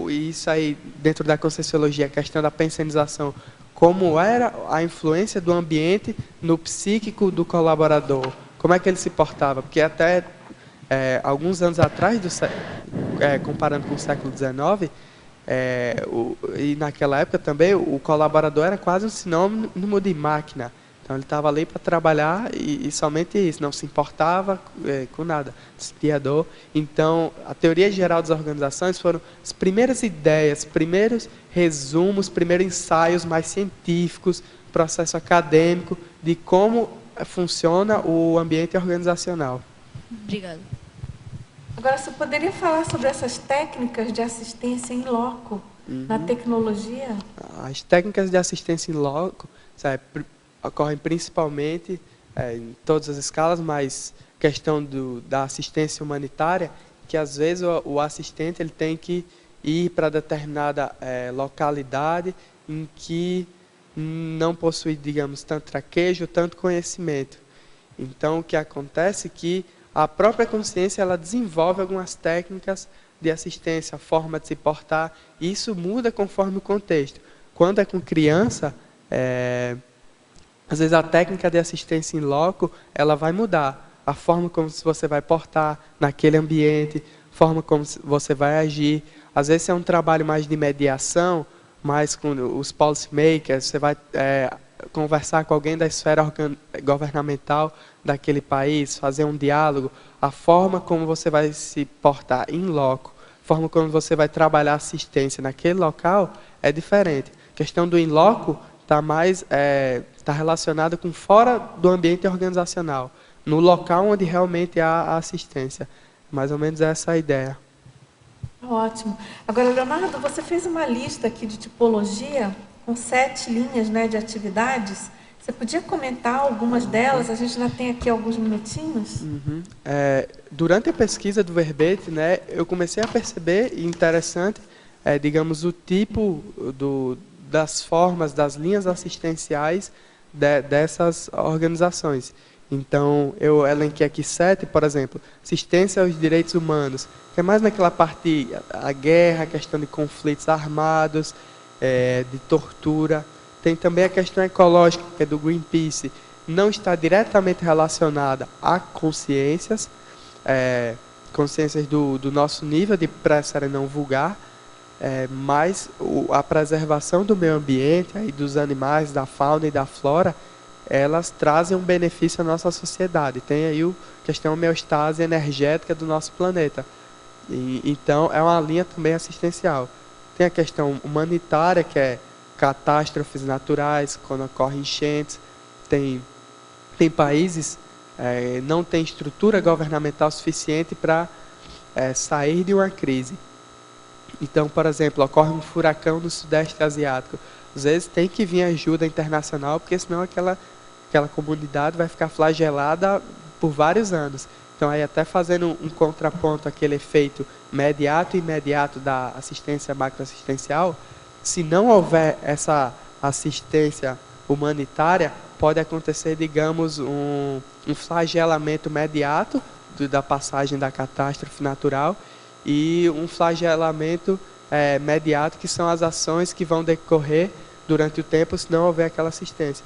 isso aí dentro da Conscienciologia, a questão da pensionização, como era a influência do ambiente no psíquico do colaborador, como é que ele se portava, porque até alguns anos atrás, comparando com o século XIX, e naquela época também, o colaborador era quase um sinônimo de máquina. Então, ele estava ali para trabalhar e somente isso, não se importava com nada, sentia dor. Então, a teoria geral das organizações foram as primeiras ideias, primeiros resumos, primeiros ensaios mais científicos, processo acadêmico, de como funciona o ambiente organizacional. Obrigada. Agora, você poderia falar sobre essas técnicas de assistência em loco, na tecnologia? As técnicas de assistência em loco ocorrem principalmente em todas as escalas, mas questão da assistência humanitária, que às vezes o assistente ele tem que ir para determinada localidade em que não possui, digamos, tanto traquejo, tanto conhecimento. Então, o que acontece é que a própria consciência ela desenvolve algumas técnicas de assistência, a forma de se portar, e isso muda conforme o contexto. Quando é com criança, às vezes a técnica de assistência em loco, ela vai mudar. A forma como você vai portar naquele ambiente, a forma como você vai agir. Às vezes é um trabalho mais de mediação, mais com os policymakers, você vai conversar com alguém da esfera governamental daquele país, fazer um diálogo. A forma como você vai se portar em loco, a forma como você vai trabalhar assistência naquele local é diferente. A questão do in loco está relacionada com fora do ambiente organizacional, no local onde realmente há a assistência. Mais ou menos essa é a ideia. Ótimo. Agora, Leonardo, você fez uma lista aqui de tipologia com 7 linhas, de atividades. Você podia comentar algumas delas? A gente ainda tem aqui alguns minutinhos. Durante a pesquisa do verbete, eu comecei a perceber, interessante, digamos, o tipo das formas, das linhas assistenciais dessas organizações. Então, eu elenquei aqui 7, por exemplo, assistência aos direitos humanos, que é mais naquela parte a guerra, a questão de conflitos armados, de tortura. Tem também a questão ecológica, que é do Greenpeace, não está diretamente relacionada a consciências, consciências do nosso nível de pré-série não vulgar, mas a preservação do meio ambiente, aí, dos animais, da fauna e da flora, elas trazem um benefício à nossa sociedade. Tem aí a questão homeostase energética do nosso planeta. Então, é uma linha também assistencial. Tem a questão humanitária, que é catástrofes naturais, quando ocorrem enchentes. Tem países não tem estrutura governamental suficiente para sair de uma crise. Então, por exemplo, ocorre um furacão no Sudeste Asiático. Às vezes tem que vir ajuda internacional, porque senão aquela comunidade vai ficar flagelada por vários anos. Então, aí até fazendo um contraponto àquele efeito mediato e imediato da assistência macroassistencial, se não houver essa assistência humanitária, pode acontecer, digamos, um flagelamento imediato da passagem da catástrofe natural e um flagelamento imediato, que são as ações que vão decorrer durante o tempo se não houver aquela assistência.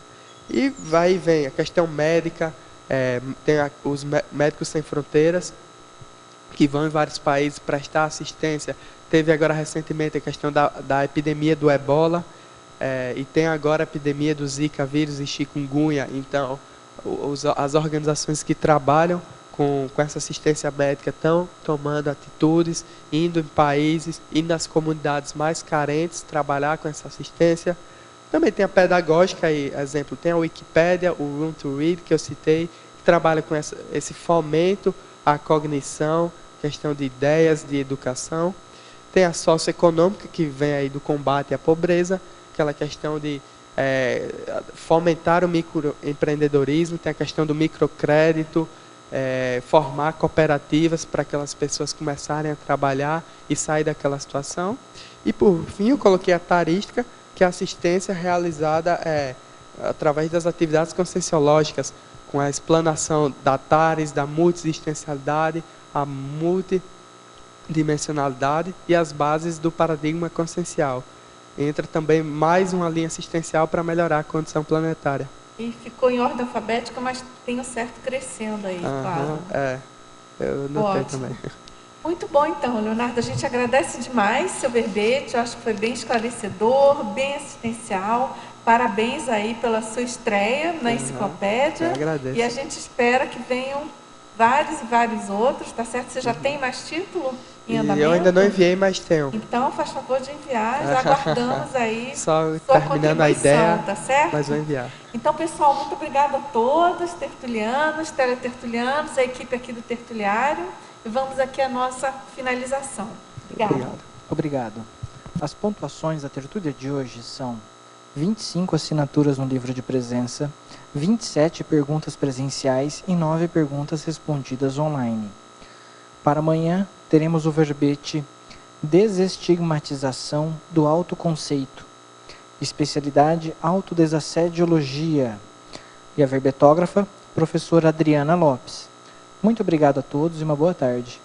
E vai e vem a questão médica, Tem os Médicos Sem Fronteiras, que vão em vários países prestar assistência. Teve agora recentemente a questão da epidemia do Ebola, e tem agora a epidemia do Zika vírus e chikungunya. Então, as organizações que trabalham com essa assistência médica estão tomando atitudes, indo em países, indo nas comunidades mais carentes, trabalhar com essa assistência. Também tem a pedagógica, aí, exemplo, tem a Wikipédia, o Room to Read, que eu citei, que trabalha com esse fomento à cognição, questão de ideias, de educação. Tem a socioeconômica, que vem aí do combate à pobreza, aquela questão de fomentar o microempreendedorismo, tem a questão do microcrédito, formar cooperativas para aquelas pessoas começarem a trabalhar e sair daquela situação. E, por fim, eu coloquei a tarística, que é a assistência realizada através das atividades conscienciológicas, com a explanação da TARES, da multiexistencialidade, a multidimensionalidade e as bases do paradigma consciencial. Entra também mais uma linha assistencial para melhorar a condição planetária. E ficou em ordem alfabética, mas tem um certo crescendo aí, claro. Eu notei também. Muito bom, então, Leonardo. A gente agradece demais seu verbete. Eu acho que foi bem esclarecedor, bem assistencial. Parabéns aí pela sua estreia na enciclopédia. Eu agradeço. E a gente espera que venham vários e vários outros, tá certo? Você já tem mais título em andamento? Eu ainda não enviei, mas tenho. Então, faz favor de enviar. Já aguardamos aí só sua terminando a ideia, tá certo? mas vou enviar. Então, pessoal, muito obrigada a todos, tertulianos, teletertulianos, a equipe aqui do Tertuliário. E vamos aqui à nossa finalização. Obrigada. Obrigado. As pontuações da tertúlia de hoje são 25 assinaturas no livro de presença, 27 perguntas presenciais e 9 perguntas respondidas online. Para amanhã, teremos o verbete Desestigmatização do Autoconceito, especialidade Autodesassediologia, e a verbetógrafa, professora Adriana Lopes. Muito obrigado a todos e uma boa tarde.